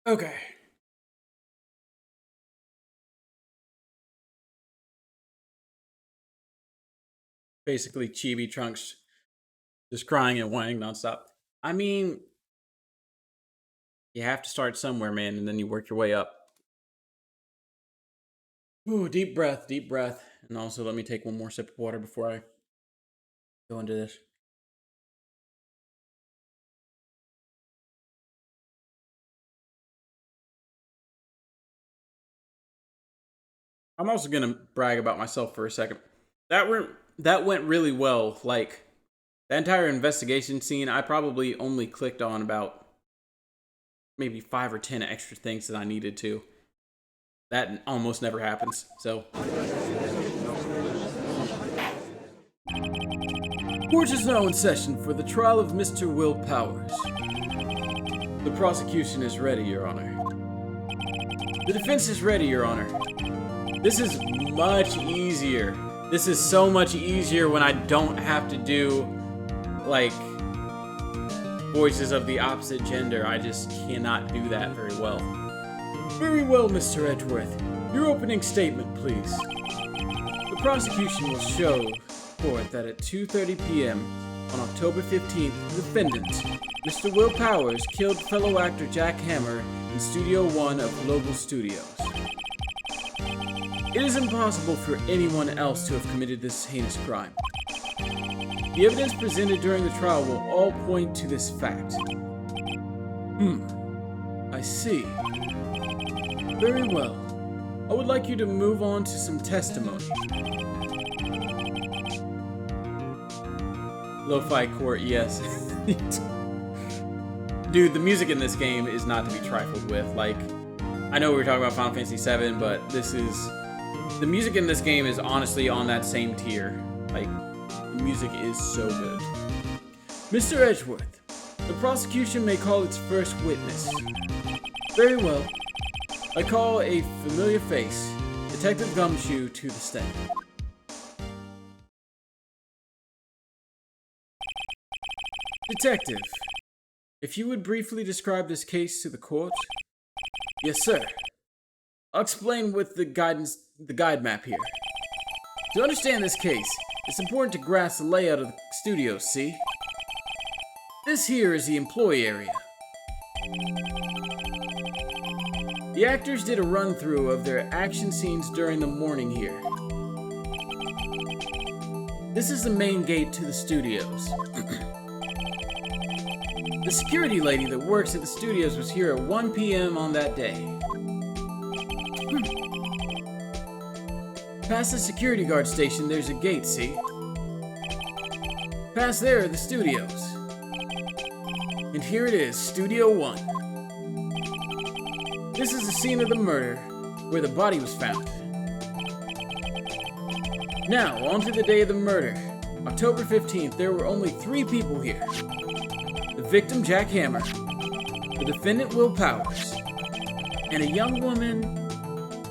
Okay. Basically, Chibi Trunks just crying and whining nonstop. I mean, you have to start somewhere, man, and then you work your way up. Ooh, deep breath, deep breath. And also, let me take one more sip of water before I go into this. I'm also gonna brag about myself for a second. That went really well. Like the entire investigation scene, I probably only clicked on about maybe 5 or 10 extra things that I needed to. That almost never happens. So, court is now in session for the trial of Mr. Will Powers. The prosecution is ready, Your Honor. The defense is ready, Your Honor. This is much easier. This is so much easier when I don't have to do, like, voices of the opposite gender. I just cannot do that very well. Very well, Mr. Edgeworth. Your opening statement, please. The prosecution will show court that at 2:30 p.m. on October 15th, the defendant, Mr. Will Powers, killed fellow actor Jack Hammer in Studio One of Global Studios. It is impossible for anyone else to have committed this heinous crime. The evidence presented during the trial will all point to this fact. I see. Very well. I would like you to move on to some testimony. Lo-fi court, yes. Dude, the music in this game is not to be trifled with. Like, I know we were talking about Final Fantasy VII, but the music in this game is honestly on that same tier. Like, the music is so good. Mr. Edgeworth, the prosecution may call its first witness. Very well. I call a familiar face, Detective Gumshoe, to the stand. Detective, if you would briefly describe this case to the court. Yes, sir. I'll explain with the guide map here. To understand this case, it's important to grasp the layout of the studio, see? This here is the employee area. The actors did a run-through of their action scenes during the morning here. This is the main gate to the studios. The security lady that works at the studios was here at 1 p.m. on that day. Past the security guard station, there's a gate, see? Past there are the studios. And here it is, Studio 1. This is the scene of the murder, where the body was found. Now, on to the day of the murder. October 15th, there were only 3 people here. The victim, Jack Hammer, the defendant, Will Powers, and a young woman,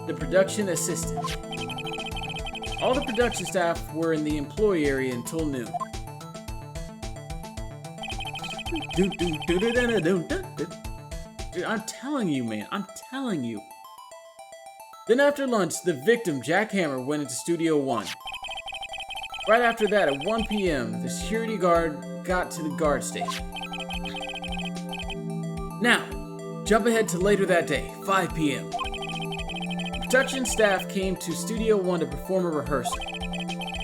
the production assistant. All the production staff were in the employee area until noon. Dude, I'm telling you, man. I'm telling you. Then after lunch, the victim, Jack Hammer, went into Studio 1. Right after that, at 1 p.m., the security guard got to the guard station. Now, jump ahead to later that day, 5 p.m. Production staff came to Studio 1 to perform a rehearsal.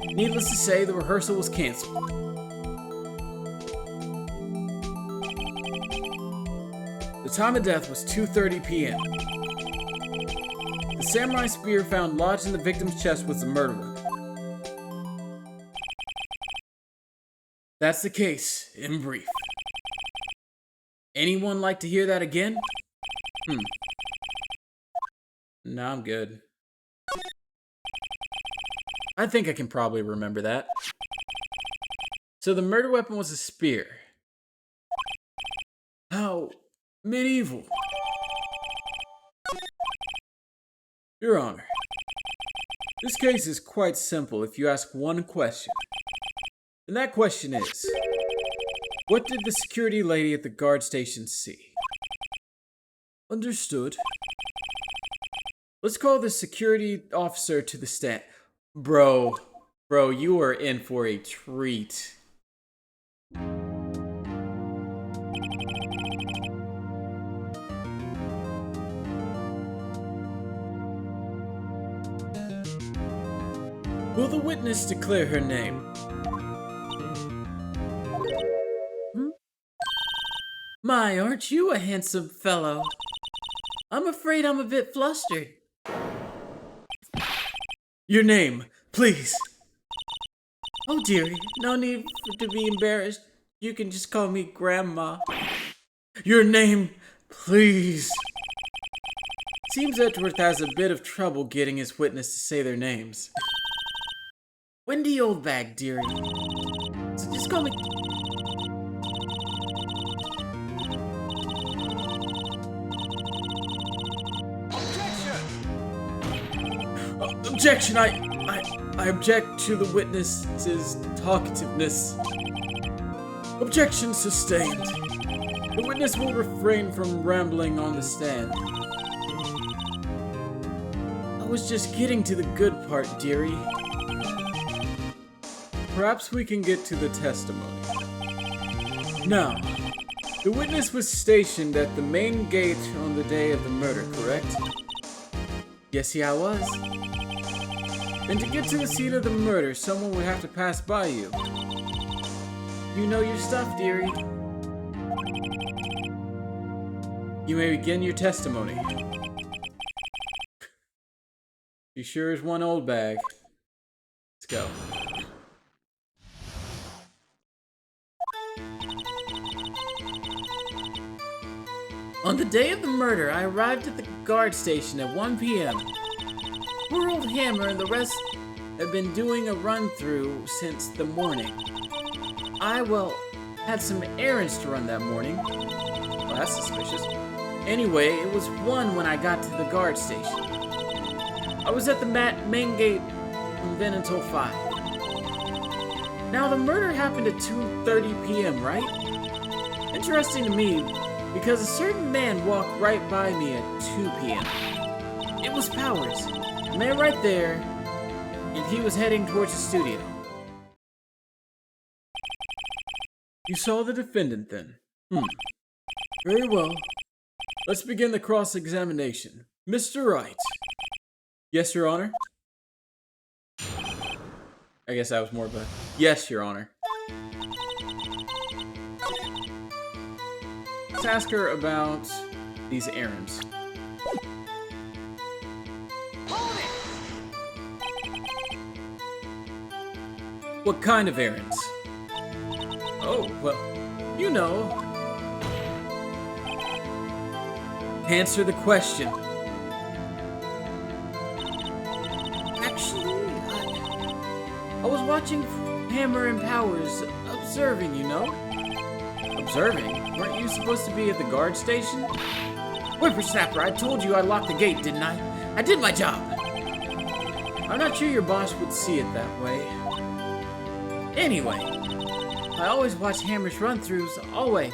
Needless to say, the rehearsal was canceled. The time of death was 2:30 p.m. The samurai spear found lodged in the victim's chest was the murder weapon. That's the case, in brief. Anyone like to hear that again? No, I'm good. I think I can probably remember that. So the murder weapon was a spear. How medieval. Your Honor, this case is quite simple if you ask one question. And that question is, what did the security lady at the guard station see? Understood. Let's call the security officer to the stand. Bro, you are in for a treat. Will the witness declare her name? My, aren't you a handsome fellow? I'm afraid I'm a bit flustered. Your name, please. Oh, dearie, no need to be embarrassed. You can just call me Grandma. Your name, please. Seems Edgeworth has a bit of trouble getting his witness to say their names. Wendy Oldbag, dearie. So just call me... Objection! I object to the witness's talkativeness. Objection sustained. The witness will refrain from rambling on the stand. I was just getting to the good part, dearie. Perhaps we can get to the testimony. Now, the witness was stationed at the main gate on the day of the murder, correct? Yes, I was. And to get to the scene of the murder, someone would have to pass by you. You know your stuff, dearie. You may begin your testimony. She sure is one old bag. Let's go. On the day of the murder, I arrived at the guard station at 1 p.m. Poor old Hammer and the rest have been doing a run-through since the morning. I, had some errands to run that morning. Well, that's suspicious. Anyway, it was 1 when I got to the guard station. I was at the main gate from then until 5. Now, the murder happened at 2:30 p.m., right? Interesting to me, because a certain man walked right by me at 2 p.m. It was Powers. The man right there, and he was heading towards the studio. You saw the defendant then? Very well. Let's begin the cross-examination. Mr. Wright. Yes, Your Honor? I guess that was more of a yes, Your Honor. Let's ask her about these errands. What kind of errands? Oh, well, you know. Answer the question. Actually, I was watching Hammer and Powers, observing, you know? Observing? Weren't you supposed to be at the guard station? Whippersnapper, I told you I locked the gate, didn't I? I did my job. I'm not sure your boss would see it that way. Anyway, I always watch Hammer's run-throughs, always.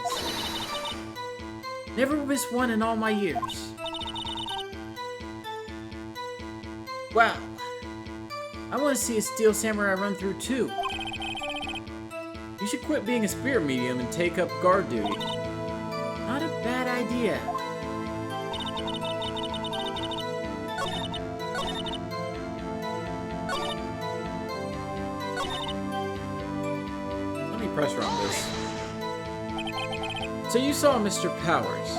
Never missed one in all my years. Wow. I want to see a Steel Samurai run-through too. You should quit being a spirit medium and take up guard duty. Not a bad idea. Let me pressure on this. So you saw Mr. Powers.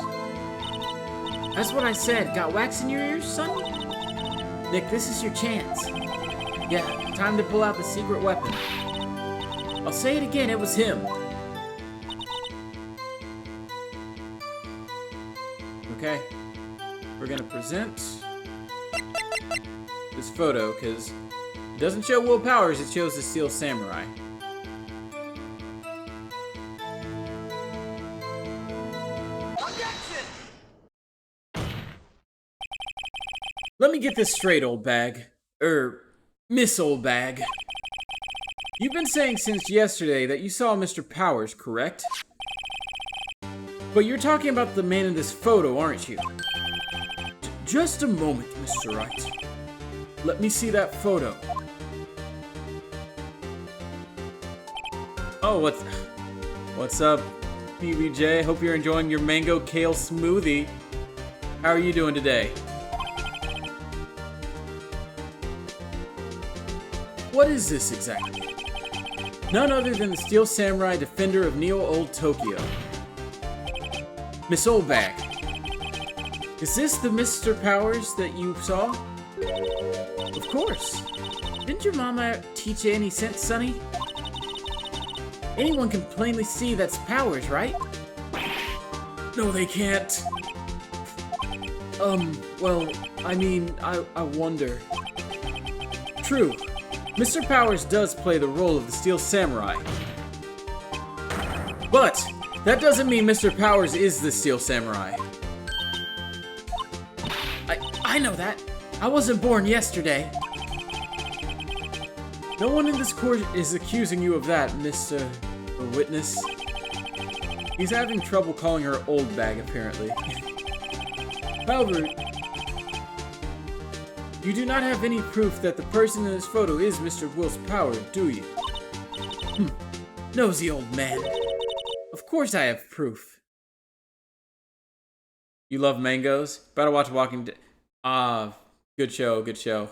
That's what I said. Got wax in your ears, son? Nick, this is your chance. Yeah, time to pull out the secret weapon. I'll say it again, it was him. Okay. We're gonna present this photo, because it doesn't show Will Powers, it shows the Steel Samurai. Let me get this straight, old bag. Miss Old Bag. You've been saying since yesterday that you saw Mr. Powers, correct? But you're talking about the man in this photo, aren't you? Just a moment, Mr. Wright. Let me see that photo. Oh, what's up, PBJ? Hope you're enjoying your mango kale smoothie. How are you doing today? What is this exactly? None other than the Steel Samurai Defender of Neo-Old Tokyo. Miss Oldbag. Is this the Mr. Powers that you saw? Of course. Didn't your mama teach you any sense, Sonny? Anyone can plainly see that's Powers, right? No, they can't. Well, I mean, I wonder. True. Mr. Powers does play the role of the Steel Samurai. But that doesn't mean Mr. Powers is the Steel Samurai. I know that. I wasn't born yesterday. No one in this court is accusing you of that, Mr. Witness. He's having trouble calling her old bag, apparently. However, you do not have any proof that the person in this photo is Mr. Will's Power, do you? Nosy old man. Of course I have proof. You love mangoes? About to watch Walking Dead. Good show, good show.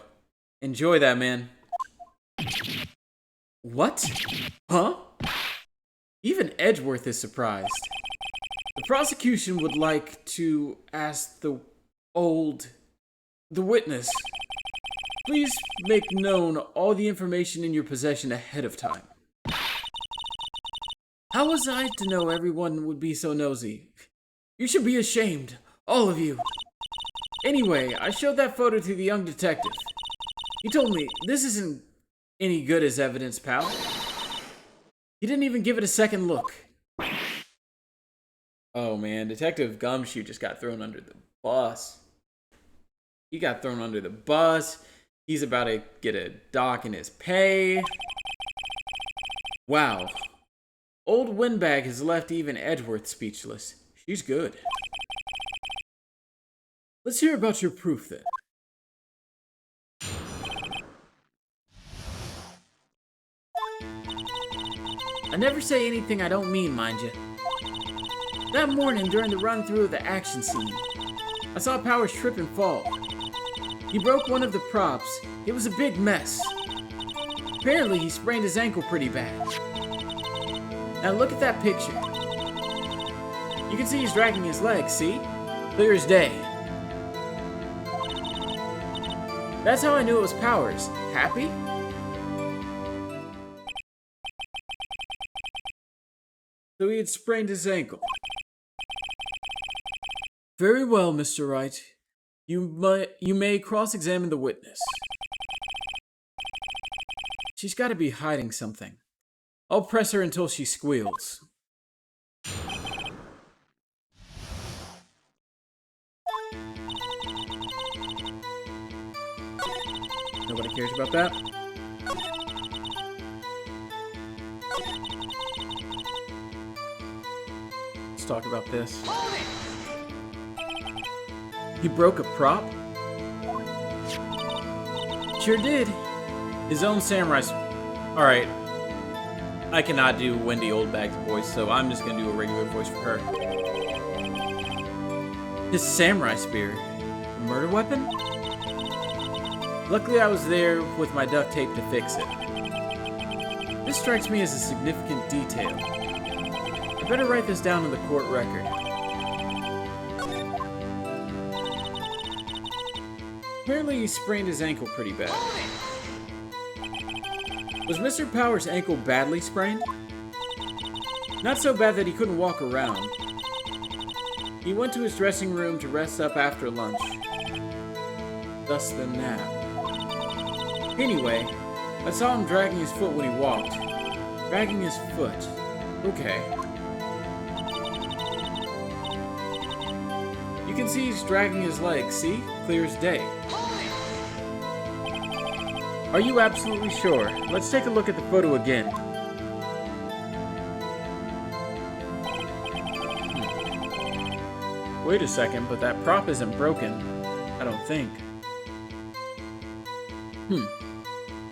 Enjoy that, man. What? Huh? Even Edgeworth is surprised. The prosecution would like to ask the witness. Please make known all the information in your possession ahead of time. How was I to know everyone would be so nosy? You should be ashamed, all of you. Anyway, I showed that photo to the young detective. He told me, this isn't any good as evidence, pal. He didn't even give it a second look. Oh man, Detective Gumshoe just got thrown under the bus. He got thrown under the bus. He's about to get a dock in his pay. Wow. Old Windbag has left even Edgeworth speechless. She's good. Let's hear about your proof then. I never say anything I don't mean, mind you. That morning during the run-through of the action scene, I saw Powers trip and fall. He broke one of the props. It was a big mess. Apparently, he sprained his ankle pretty bad. Now look at that picture. You can see he's dragging his legs, see? Clear as day. That's how I knew it was Powers. Happy? So he had sprained his ankle. Very well, Mr. Wright. You may cross-examine the witness. She's got to be hiding something. I'll press her until she squeals. Nobody cares about that? Let's talk about this. He broke a prop? Sure did. His own samurai's... Alright. I cannot do Wendy Oldbag's voice, so I'm just gonna do a regular voice for her. His samurai spear. A murder weapon? Luckily I was there with my duct tape to fix it. This strikes me as a significant detail. I better write this down in the court record. Apparently he sprained his ankle pretty bad. Was Mr. Powers' ankle badly sprained? Not so bad that he couldn't walk around. He went to his dressing room to rest up after lunch. Thus the nap. Anyway, I saw him dragging his foot when he walked. Dragging his foot. Okay. You can see he's dragging his legs, see? Clear as day. Are you absolutely sure? Let's take a look at the photo again. Wait a second, but that prop isn't broken. I don't think.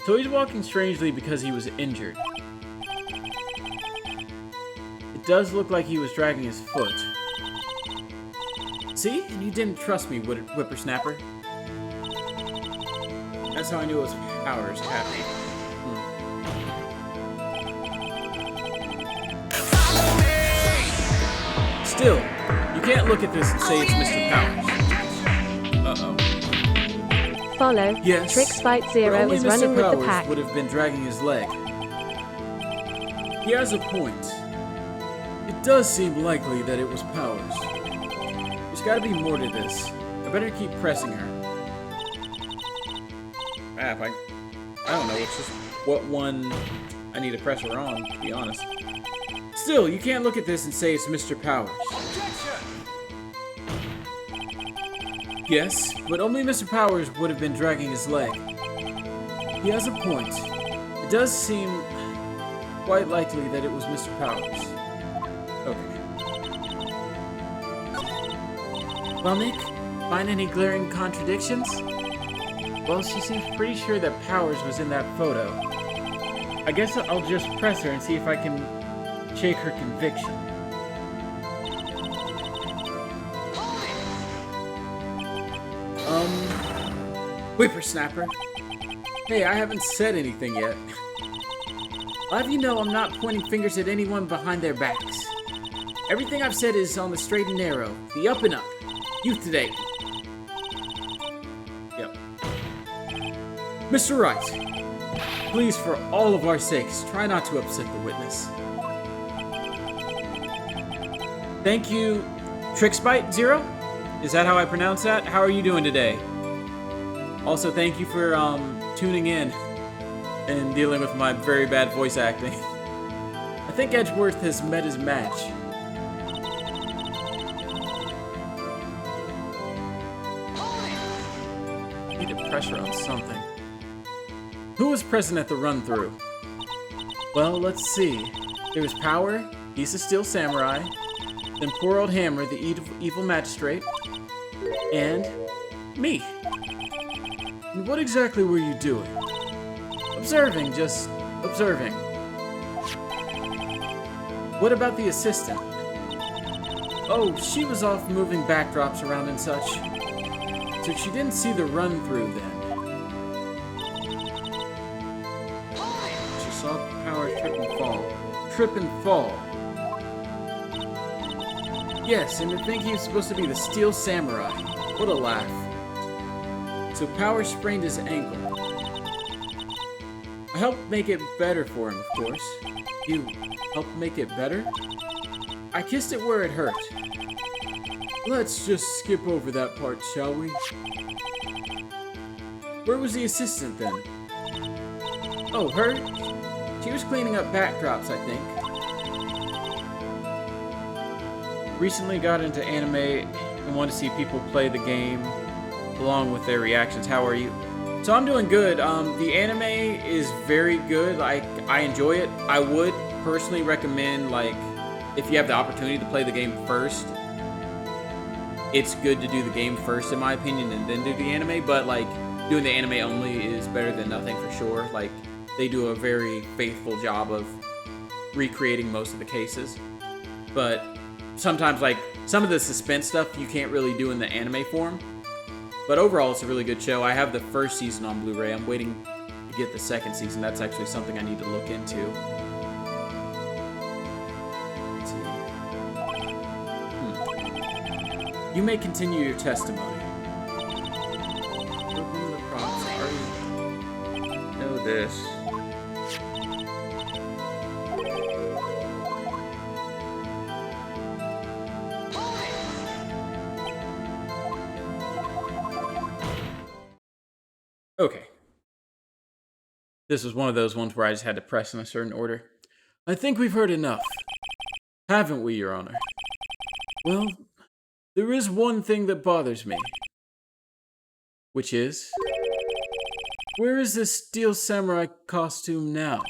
So he's walking strangely because he was injured. It does look like he was dragging his foot. See? And you didn't trust me, whippersnapper. That's how I knew it was Powers happy. Still, you can't look at this and say it's Mr. Powers. Uh-oh. Follow. Yes, Trix Fight but Zero only is Mr. running with the Powers pack. would have been dragging his leg. He has a point. It does seem likely that it was Powers. There's gotta be more to this. I better keep pressing her. I don't know, it's just what one I need to press her on, to be honest. Still, you can't look at this and say it's Mr. Powers. Yes, but only Mr. Powers would have been dragging his leg. He has a point. It does seem quite likely that it was Mr. Powers. Okay. Well, Nick, find any glaring contradictions? Well, she seems pretty sure that Powers was in that photo. I guess I'll just press her and see if I can shake her conviction. Whippersnapper. Hey, I haven't said anything yet. I'll have you know I'm not pointing fingers at anyone behind their backs. Everything I've said is on the straight and narrow, the up and up. Youth today. Yep. Mr. Wright, please, for all of our sakes, try not to upset the witness. Thank you, Trixbite Zero? Is that how I pronounce that? How are you doing today? Also, thank you for tuning in and dealing with my very bad voice acting. I think Edgeworth has met his match. I need to pressure on something. Who was present at the run-through? Well, let's see. There was Power, he's a Steel Samurai, then poor old Hammer, the evil magistrate, and me. And what exactly were you doing? Observing, just observing. What about the assistant? Oh, she was off moving backdrops around and such. So she didn't see the run-through then. She saw Power trip and fall. Trip and fall. Yes, and to think he was supposed to be the Steel Samurai. What a laugh. So Power sprained his ankle. I helped make it better for him, of course. You helped make it better? I kissed it where it hurt. Let's just skip over that part, shall we? Where was the assistant then? Oh, her? She was cleaning up backdrops, I think. Recently got into anime and want to see people play the game along with their reactions. How are you? So I'm doing good. The anime is very good. Like, I enjoy it. I would personally recommend, like, if you have the opportunity to play the game first, it's good to do the game first, in my opinion, and then do the anime. But, like, doing the anime only is better than nothing for sure. Like, they do a very faithful job of recreating most of the cases. But sometimes, like, some of the suspense stuff you can't really do in the anime form. But overall, it's a really good show. I have the first season on Blu-ray. I'm waiting to get the second season. That's actually something I need to look into. Let's see. You may continue your testimony. Open the props. Already know this. Okay. This was one of those ones where I just had to press in a certain order. I think we've heard enough. Haven't we, Your Honor? Well, there is one thing that bothers me. Which is... where is this Steel Samurai costume now?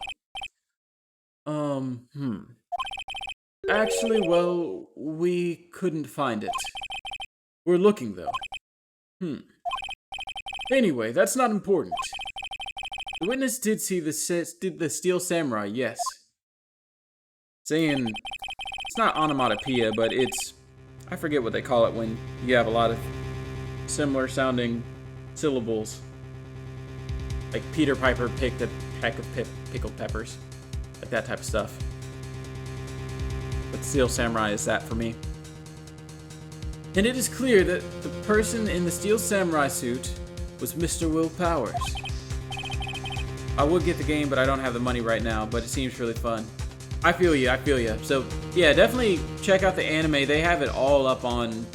Actually, well, we couldn't find it. We're looking, though. Anyway, that's not important. The witness did see the steel samurai, yes. Saying it's not onomatopoeia, but it's, I forget what they call it when you have a lot of similar sounding syllables. Like Peter Piper picked a peck of pickled peppers. Like that type of stuff. But steel samurai is that for me. And it is clear that the person in the steel samurai suit was Mr. Will Powers. I would get the game, but I don't have the money right now, but it seems really fun. I feel you. So, yeah, definitely check out the anime. They have it all up on,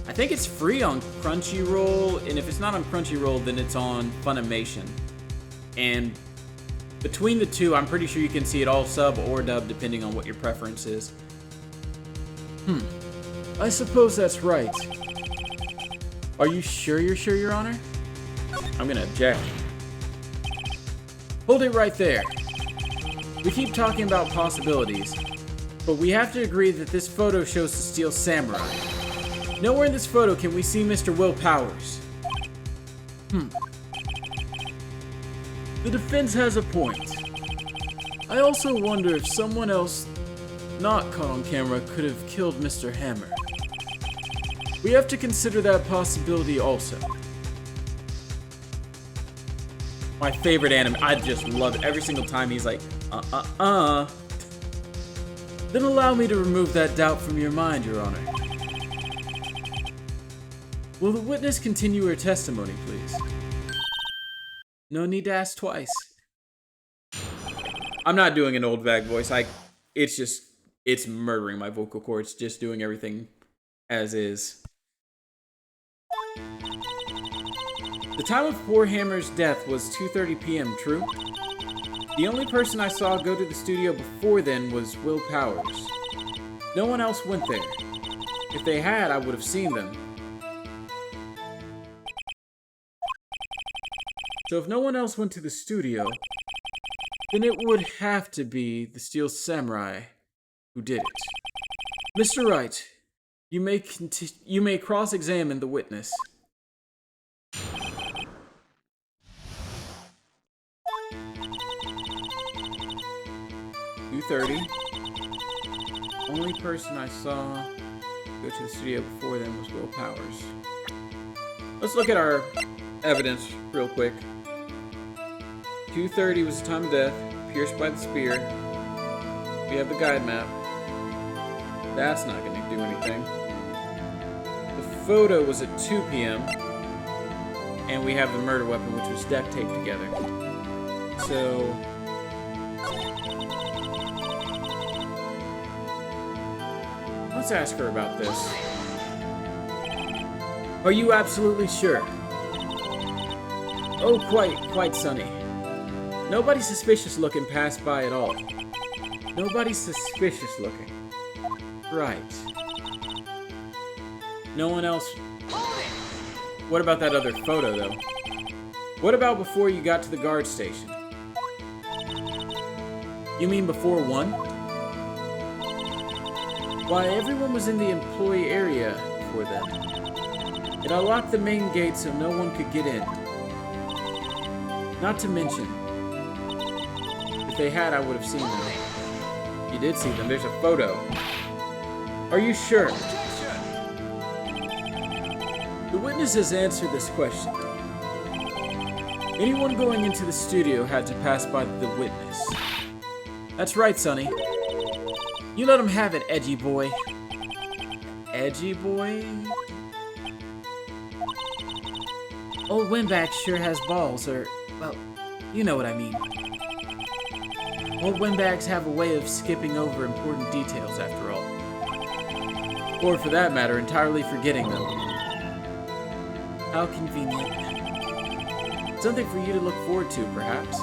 I think it's free on Crunchyroll, and if it's not on Crunchyroll, then it's on Funimation. And between the two, I'm pretty sure you can see it all sub or dub, depending on what your preference is. I suppose that's right. Are you sure, Your Honor? I'm gonna object. Hold it right there. We keep talking about possibilities, but we have to agree that this photo shows the steel samurai. Nowhere in this photo can we see Mr. Will Powers. The defense has a point. I also wonder if someone else not caught on camera could have killed Mr. Hammer. We have to consider that possibility also. My favorite anime. I just love it. Every single time he's like, Then allow me to remove that doubt from your mind, Your Honor. Will the witness continue her testimony, please? No need to ask twice. I'm not doing an old bag voice. It's murdering my vocal cords, just doing everything as is. The time of poor Hammer's death was 2:30 p.m., true? The only person I saw go to the studio before then was Will Powers. No one else went there. If they had, I would have seen them. So if no one else went to the studio, then it would have to be the Steel Samurai who did it. Mr. Wright, you may cross-examine the witness. .30. Only person I saw go to the studio before then was Will Powers. Let's look at our evidence real quick. 2:30 was the time of death, pierced by the spear. We have the guide map. That's not going to do anything. The photo was at 2 p.m. And we have the murder weapon, which was duct taped together. So let's ask her about this. Are you absolutely sure? Oh, quite, Sonny. Nobody suspicious looking passed by at all. Nobody suspicious looking. Right. No one else. What about that other photo, though? What about before you got to the guard station? You mean before 1? Why, everyone was in the employee area before then. It unlocked the main gate so no one could get in. Not to mention, if they had, I would have seen them. You did see them. There's a photo. Are you sure? The witness has answered this question. Anyone going into the studio had to pass by the witness. That's right, Sonny. You let him have it, edgy boy. Edgy boy? Old Windbag sure has balls, or, well, you know what I mean. Old Windbags have a way of skipping over important details, after all. Or, for that matter, entirely forgetting them. How convenient. Something for you to look forward to, perhaps.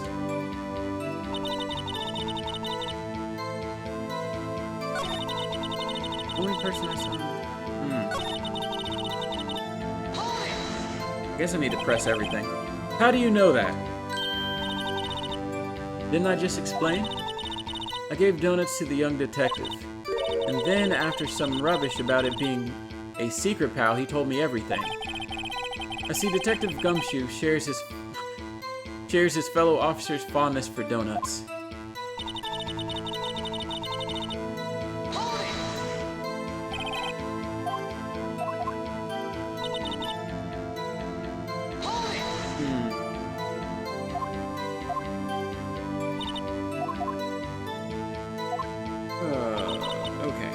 Only person I saw. I guess I need to press everything. How do you know that? Didn't I just explain? I gave donuts to the young detective. And then, after some rubbish about it being a secret pal, he told me everything. I see Detective Gumshoe shares his fellow officers' fondness for donuts. Okay.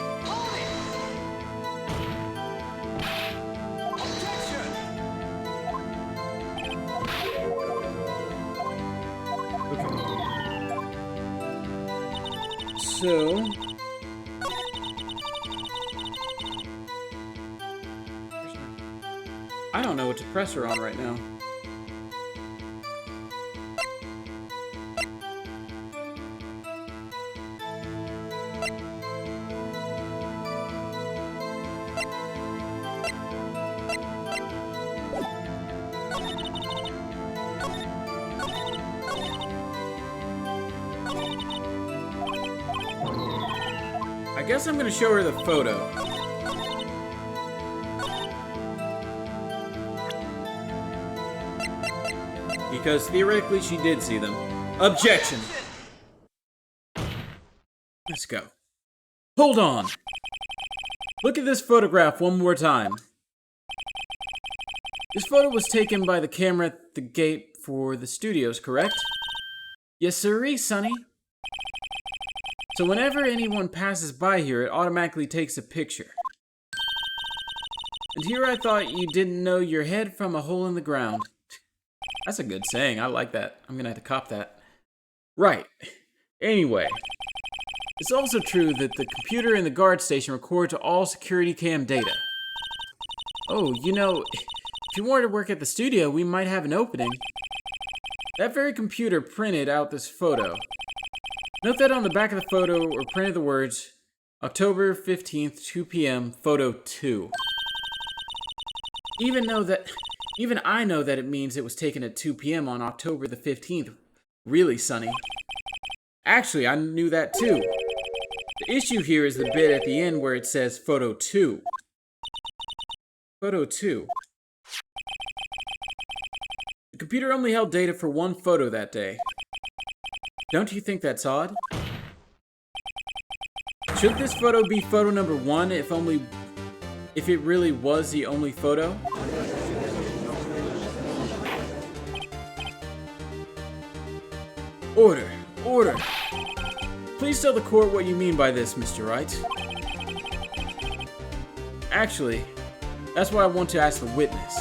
So, I don't know what to press her on right now. I guess I'm gonna show her the photo. Because theoretically she did see them. Objection! Let's go. Hold on! Look at this photograph one more time. This photo was taken by the camera at the gate for the studios, correct? Yes, sirree, Sonny. So whenever anyone passes by here, it automatically takes a picture. And here I thought you didn't know your head from a hole in the ground. That's a good saying. I like that. I'm gonna have to cop that. Right. Anyway. It's also true that the computer in the guard station records all security cam data. Oh, you know, if you wanted to work at the studio, we might have an opening. That very computer printed out this photo. Note that on the back of the photo were printed the words, October 15th, 2 p.m., photo 2. Even I know that it means it was taken at 2 p.m. on October the 15th. Really, Sonny? Actually, I knew that too. The issue here is the bit at the end where it says photo 2. Photo 2. The computer only held data for one photo that day. Don't you think that's odd? Should this photo be photo number 1 if it really was the only photo? Order! Order! Please tell the court what you mean by this, Mr. Wright. Actually, that's what I want to ask the witness.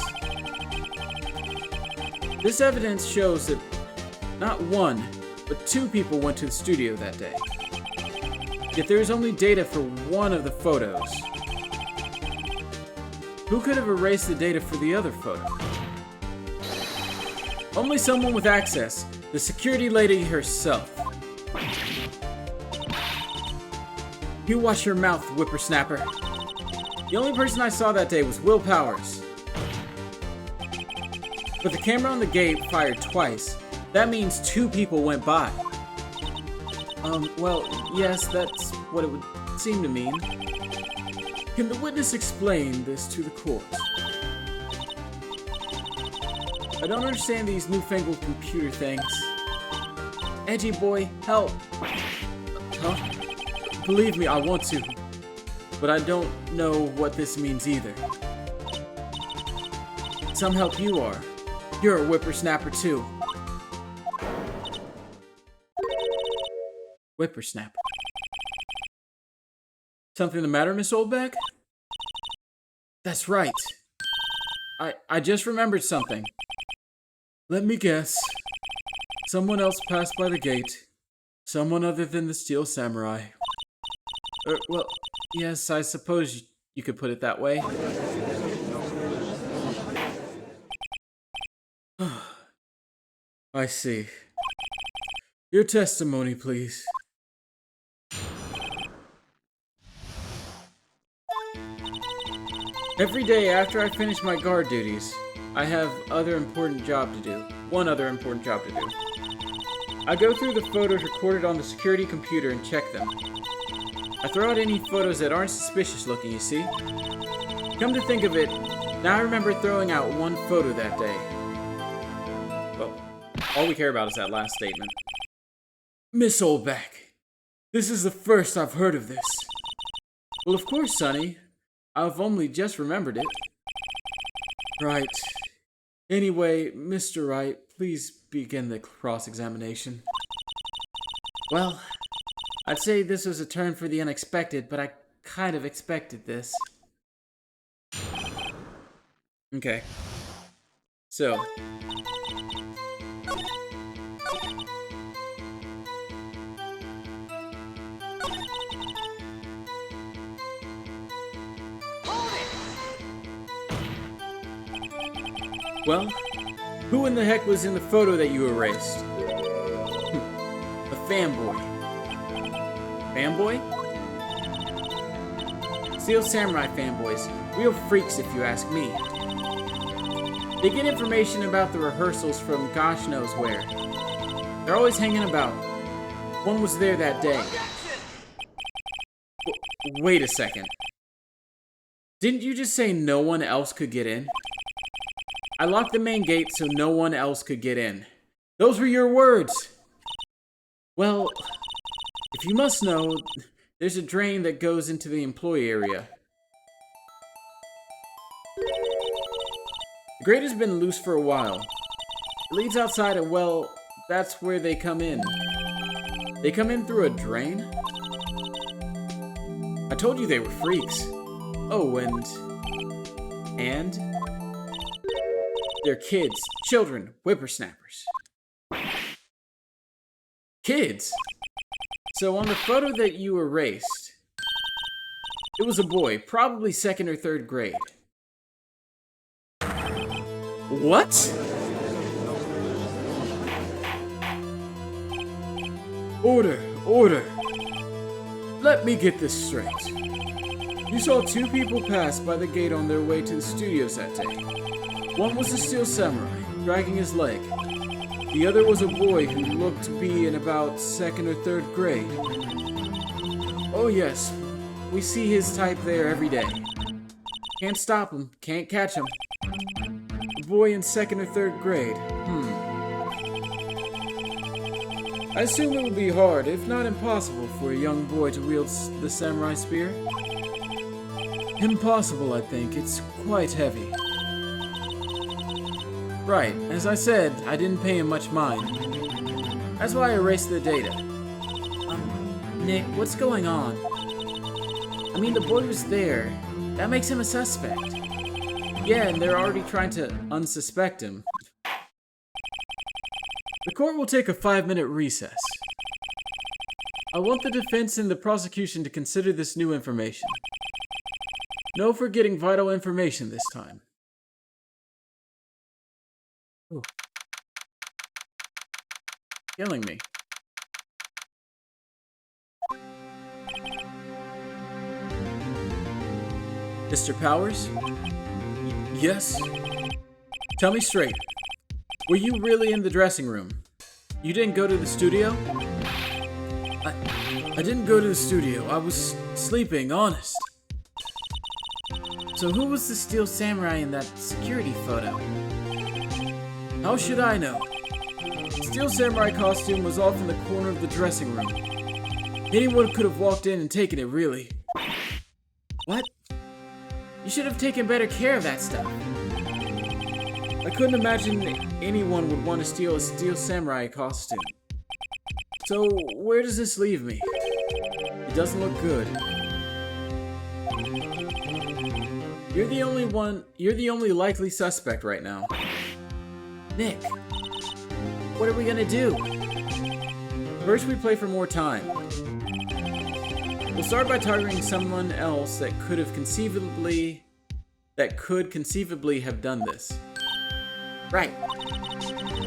This evidence shows that not one, but 2 people went to the studio that day. Yet there is only data for one of the photos. Who could have erased the data for the other photo? Only someone with access, the security lady herself. You watch your mouth, whippersnapper. The only person I saw that day was Will Powers. But the camera on the gate fired twice. That means 2 people went by. Well, yes, that's what it would seem to mean. Can the witness explain this to the court? I don't understand these newfangled computer things. Edgy boy, help! Huh? Believe me, I want to. But I don't know what this means either. Some help you are. You're a whippersnapper too. Whippersnapper. Something the matter, Miss Oldbeck? That's right. I just remembered something. Let me guess. Someone else passed by the gate. Someone other than the Steel Samurai. Well, yes, I suppose you could put it that way. I see. Your testimony, please. Every day after I finish my guard duties, I have one other important job to do. I go through the photos recorded on the security computer and check them. I throw out any photos that aren't suspicious looking, you see? Come to think of it, Now I remember throwing out one photo that day. Well, all we care about is that last statement. Miss Olbeck, this is the first I've heard of this. Well, of course, Sonny. I've only just remembered it. Right. Anyway, Mr. Wright, please begin the cross-examination. Well, I'd say this was a turn for the unexpected, but I kind of expected this. Okay. So. Well, who in the heck was in the photo that you erased? A fanboy. Fanboy? Steel Samurai fanboys. Real freaks if you ask me. They get information about the rehearsals from gosh knows where. They're always hanging about. One was there that day. Wait a second. Didn't you just say no one else could get in? I locked the main gate so no one else could get in. Those were your words! Well, if you must know, there's a drain that goes into the employee area. The grate has been loose for a while. It leads outside and, well, that's where they come in. They come in through a drain? I told you they were freaks. Oh, and? They're kids, children, whippersnappers. Kids? So on the photo that you erased, it was a boy, probably 2nd or 3rd grade. What? Order, order. Let me get this straight. You saw 2 people pass by the gate on their way to the studios that day. One was a Steel Samurai, dragging his leg. The other was a boy who looked to be in about 2nd or 3rd grade. Oh yes, we see his type there every day. Can't stop him, can't catch him. A boy in 2nd or 3rd grade. I assume it would be hard, if not impossible, for a young boy to wield the samurai spear. Impossible, I think. It's quite heavy. Right, as I said, I didn't pay him much mind. That's why I erased the data. Nick, what's going on? I mean, the boy was there. That makes him a suspect. Yeah, and they're already trying to unsuspect him. The court will take a 5-minute recess. I want the defense and the prosecution to consider this new information. No forgetting vital information this time. Ooh. Killing me. Mr. Powers? Yes? Tell me straight. Were you really in the dressing room? You didn't go to the studio? I didn't go to the studio. I was sleeping, honest. So who was the Steel Samurai in that security photo? How should I know? Steel Samurai costume was off in the corner of the dressing room. Anyone could have walked in and taken it, really. What? You should have taken better care of that stuff. I couldn't imagine anyone would want to steal a Steel Samurai costume. So, where does this leave me? It doesn't look good. You're the only likely suspect right now. Nick, what are we gonna do? First, we play for more time. We'll start by targeting someone else that could conceivably have done this. Right.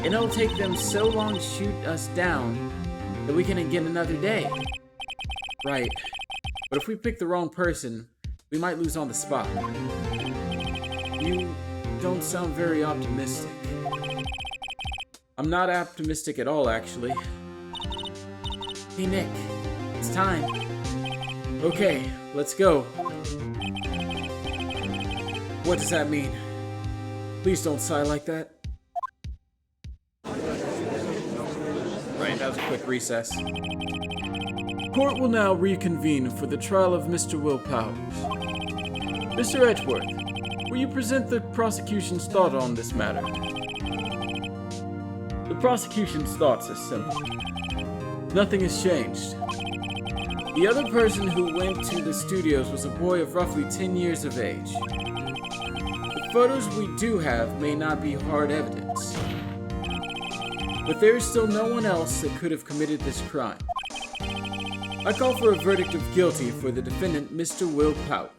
And it'll take them so long to shoot us down that we can get another day. Right. But if we pick the wrong person, we might lose on the spot. You don't sound very optimistic. I'm not optimistic at all, actually. Hey, Nick. It's time. Okay, let's go. What does that mean? Please don't sigh like that. Right, that was a quick recess. Court will now reconvene for the trial of Mr. Will Powers. Mr. Edgeworth, will you present the prosecution's thought on this matter? The prosecution's thoughts are simple. Nothing has changed. The other person who went to the studios was a boy of roughly 10 years of age. The photos we do have may not be hard evidence, but there is still no one else that could have committed this crime. I call for a verdict of guilty for the defendant, Mr. Will Powers.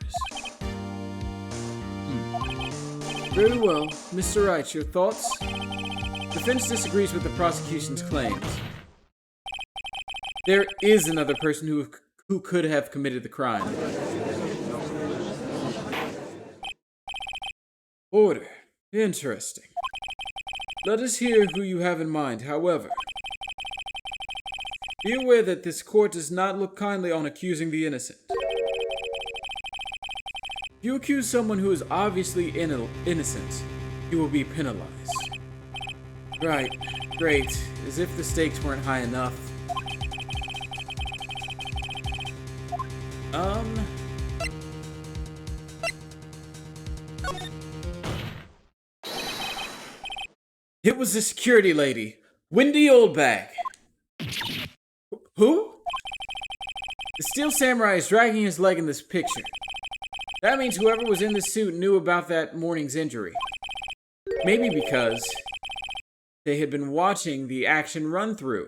Very well. Mr. Wright, your thoughts? Defense disagrees with the prosecution's claims. There is another person who could have committed the crime. Order. Interesting. Let us hear who you have in mind, however. Be aware that this court does not look kindly on accusing the innocent. If you accuse someone who is obviously innocent, you will be penalized. Right. Great. As if the stakes weren't high enough. It was the security lady, Wendy Oldbag. Who? The Steel Samurai is dragging his leg in this picture. That means whoever was in the suit knew about that morning's injury. Maybe because they had been watching the action run through.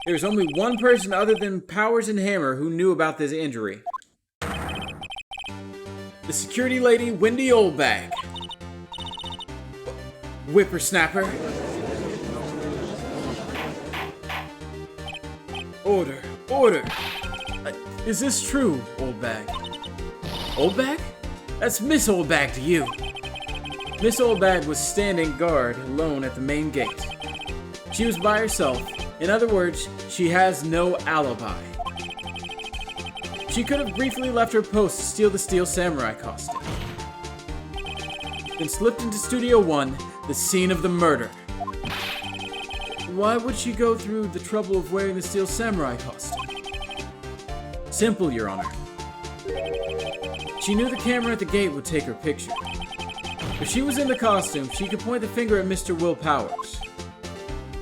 There's only one person other than Powers and Hammer who knew about this injury. The security lady, Wendy Oldbag. Whippersnapper. Order. Order. Is this true, Oldbag? Oldbag? That's Miss Oldbag to you. Miss Oldbag was standing guard alone at the main gate. She was by herself. In other words, she has no alibi. She could have briefly left her post to steal the Steel Samurai costume, then slipped into Studio 1, the scene of the murder. Why would she go through the trouble of wearing the Steel Samurai costume? Simple, Your Honor. She knew the camera at the gate would take her picture. If she was in the costume, she could point the finger at Mr. Will Powers.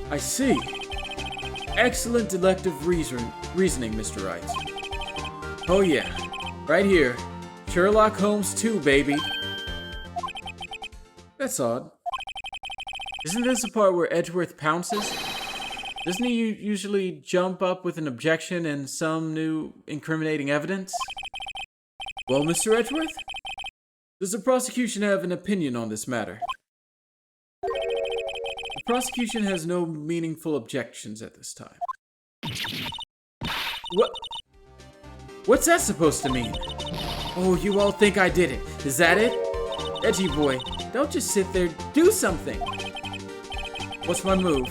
I see. Excellent deductive reasoning, Mr. Wright. Oh yeah, right here. Sherlock Holmes 2, baby. That's odd. Isn't this the part where Edgeworth pounces? Doesn't he usually jump up with an objection and some new incriminating evidence? Well, Mr. Edgeworth? Does the prosecution have an opinion on this matter? The prosecution has no meaningful objections at this time. What? What's that supposed to mean? Oh, you all think I did it. Is that it? Edgy boy, don't just sit there. Do something. What's my move?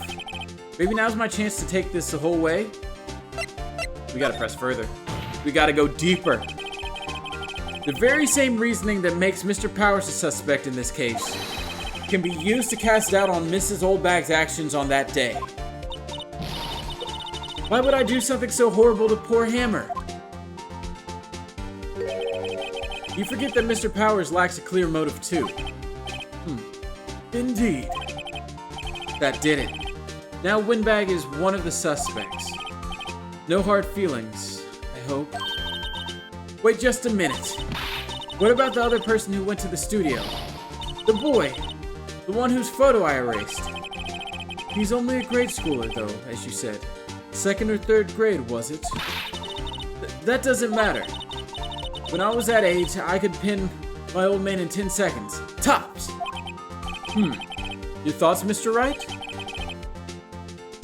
Maybe now's my chance to take this the whole way? We gotta press further. We gotta go deeper. The very same reasoning that makes Mr. Powers a suspect in this case can be used to cast doubt on Mrs. Oldbag's actions on that day. Why would I do something so horrible to poor Hammer? You forget that Mr. Powers lacks a clear motive too. Indeed. That did it. Now Windbag is one of the suspects. No hard feelings, I hope. Wait just a minute. What about the other person who went to the studio? The boy. The one whose photo I erased. He's only a grade schooler though, as you said. Second or third grade, was it? That doesn't matter. When I was that age, I could pin my old man in 10 seconds. Tops! Your thoughts, Mr. Wright?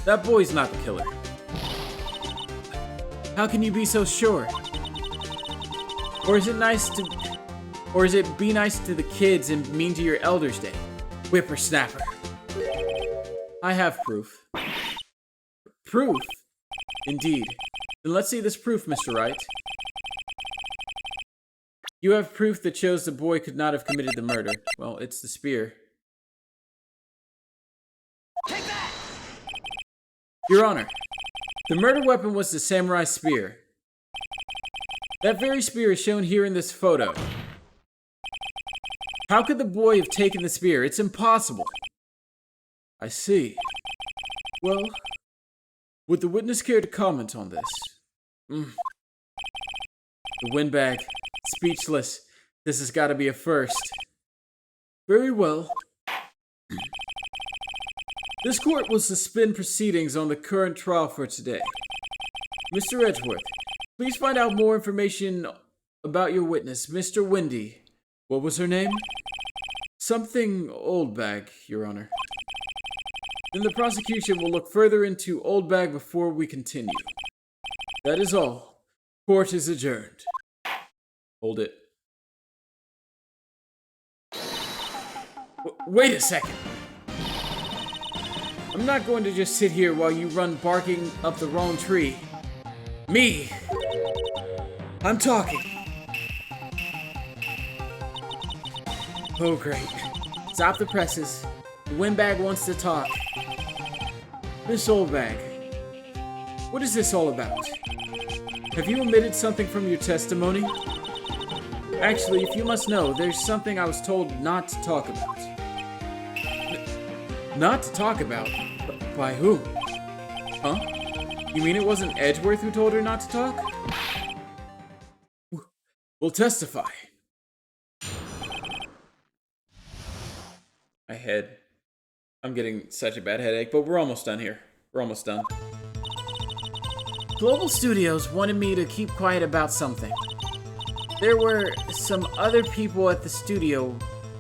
That boy's not the killer. How can you be so sure? Or is it be nice to the kids and mean to your elders day? Whippersnapper. I have proof. Proof? Indeed. Then let's see this proof, Mr. Wright. You have proof that shows the boy could not have committed the murder. Well, it's the spear. Take that! Your Honor, the murder weapon was the samurai spear. That very spear is shown here in this photo. How could the boy have taken the spear? It's impossible. I see. Well, would the witness care to comment on this? The windbag. Speechless. This has got to be a first. Very well. This court will suspend proceedings on the current trial for today. Mr. Edgeworth, please find out more information about your witness, Mr. Wendy. What was her name? Something Oldbag, Your Honor. Then the prosecution will look further into Oldbag before we continue. That is all. Court is adjourned. Hold it. Wait a second. I'm not going to just sit here while you run barking up the wrong tree. Me. I'm talking. Oh, great. Stop the presses. The windbag wants to talk. Miss Oldbag, what is this all about? Have you omitted something from your testimony? Actually, if you must know, there's something I was told not to talk about. Not to talk about? By who? Huh? You mean it wasn't Edgeworth who told her not to talk? We'll testify. My head. I'm getting such a bad headache, but we're almost done here. We're almost done. Global Studios wanted me to keep quiet about something. There were some other people at the studio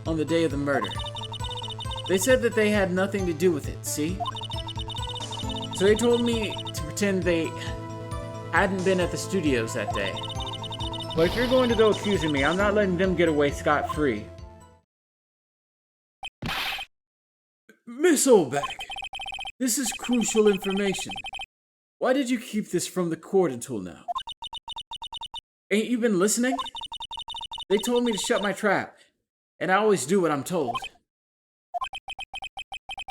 on the day of the murder. They said that they had nothing to do with it, see? So they told me to pretend they hadn't been at the studios that day. But if you're going to go accusing me, I'm not letting them get away scot-free. Miss Oldbag, this is crucial information. Why did you keep this from the court until now? Ain't you been listening? They told me to shut my trap, and I always do what I'm told.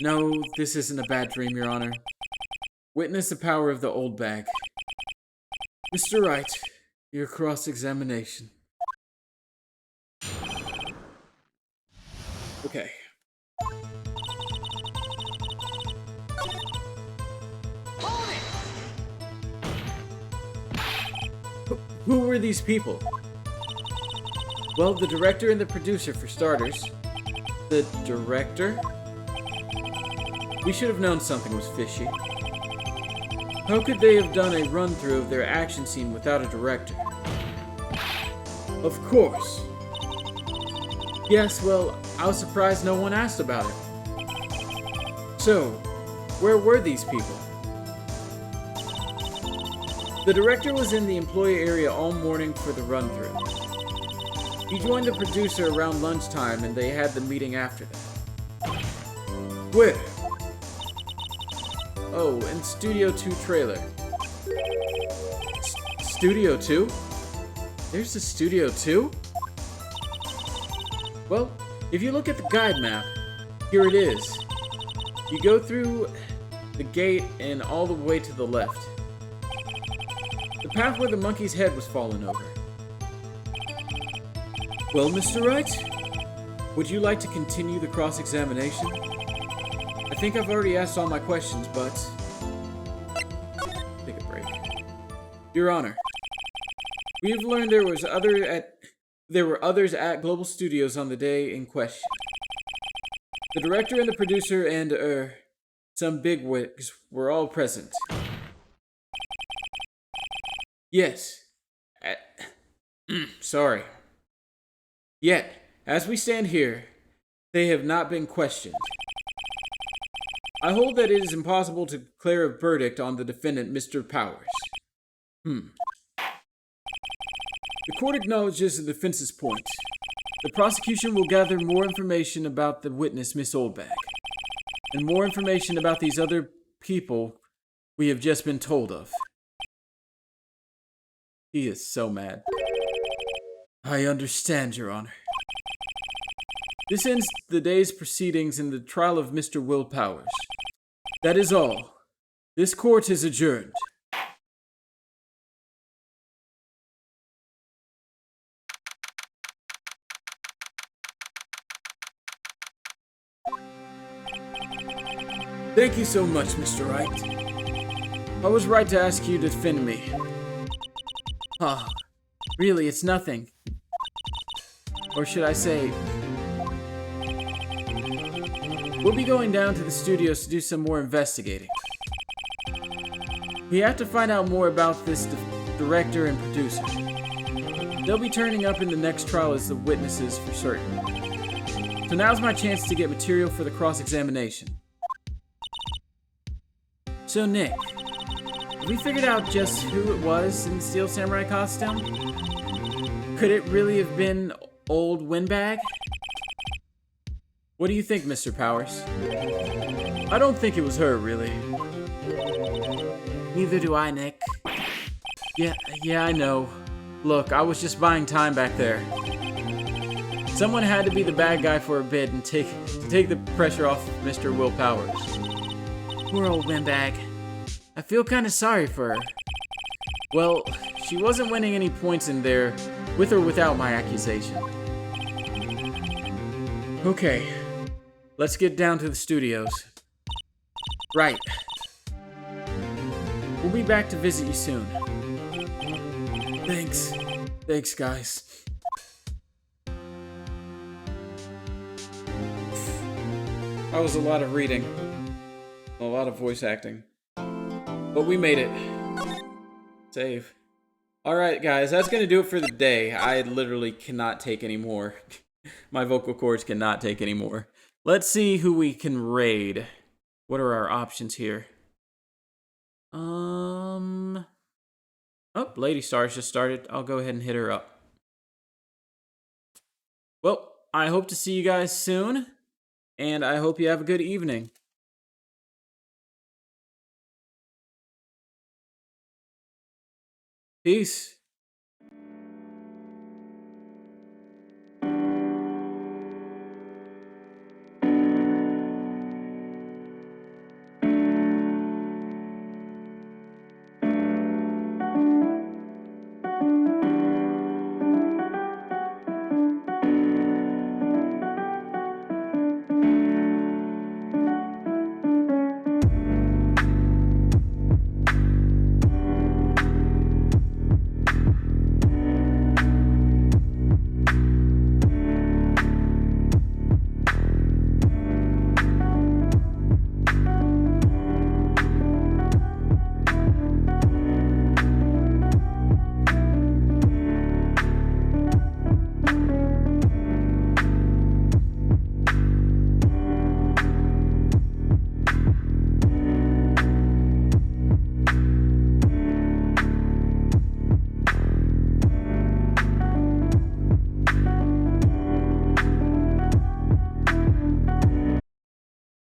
No, this isn't a bad dream, Your Honor. Witness the power of the Oldbag. Mr. Wright, your cross-examination. Okay. Who were these people? Well, the director and the producer, for starters. The director? We should have known something was fishy. How could they have done a run-through of their action scene without a director? Of course. Yes, well, I was surprised no one asked about it. So, where were these people? The director was in the employee area all morning for the run-through. He joined the producer around lunchtime and they had the meeting after that. Where? Oh, in Studio 2 trailer. Studio 2? There's a Studio 2? Well, if you look at the guide map, here it is. You go through the gate and all the way to the left. The path where the monkey's head was fallen over. Well, Mr. Wright, would you like to continue the cross-examination? I think I've already asked all my questions, but... Take a break. Your Honor, we have learned there were others at Global Studios on the day in question. The director and the producer and, some bigwigs were all present. Yes. Sorry. Yet, as we stand here, they have not been questioned. I hold that it is impossible to declare a verdict on the defendant, Mr. Powers. The court acknowledges the defense's point. The prosecution will gather more information about the witness, Miss Oldbag, and more information about these other people we have just been told of. He is so mad. I understand, Your Honor. This ends the day's proceedings in the trial of Mr. Will Powers. That is all. This court is adjourned. Thank you so much, Mr. Wright. I was right to ask you to defend me. Ah, really, it's nothing. Or should I say, we'll be going down to the studios to do some more investigating. We have to find out more about this director and producer. They'll be turning up in the next trial as the witnesses for certain. So now's my chance to get material for the cross-examination. So Nick, have we figured out just who it was in the Steel Samurai costume? Could it really have been old Windbag? What do you think, Mr. Powers? I don't think it was her, really. Neither do I, Nick. Yeah, I know. Look, I was just buying time back there. Someone had to be the bad guy for a bit and take the pressure off Mr. Will Powers. Poor old Windbag. I feel kind of sorry for her. Well, she wasn't winning any points in there, with or without my accusation. Okay, let's get down to the studios. Right. We'll be back to visit you soon. Thanks. Thanks, guys. That was a lot of reading. A lot of voice acting. But we made it. Save. Alright, guys, that's gonna do it for the day. I literally cannot take any more. My vocal cords cannot take any more. Let's see who we can raid. What are our options here? Oh, Lady Stars just started. I'll go ahead and hit her up. Well, I hope to see you guys soon, and I hope you have a good evening. Peace.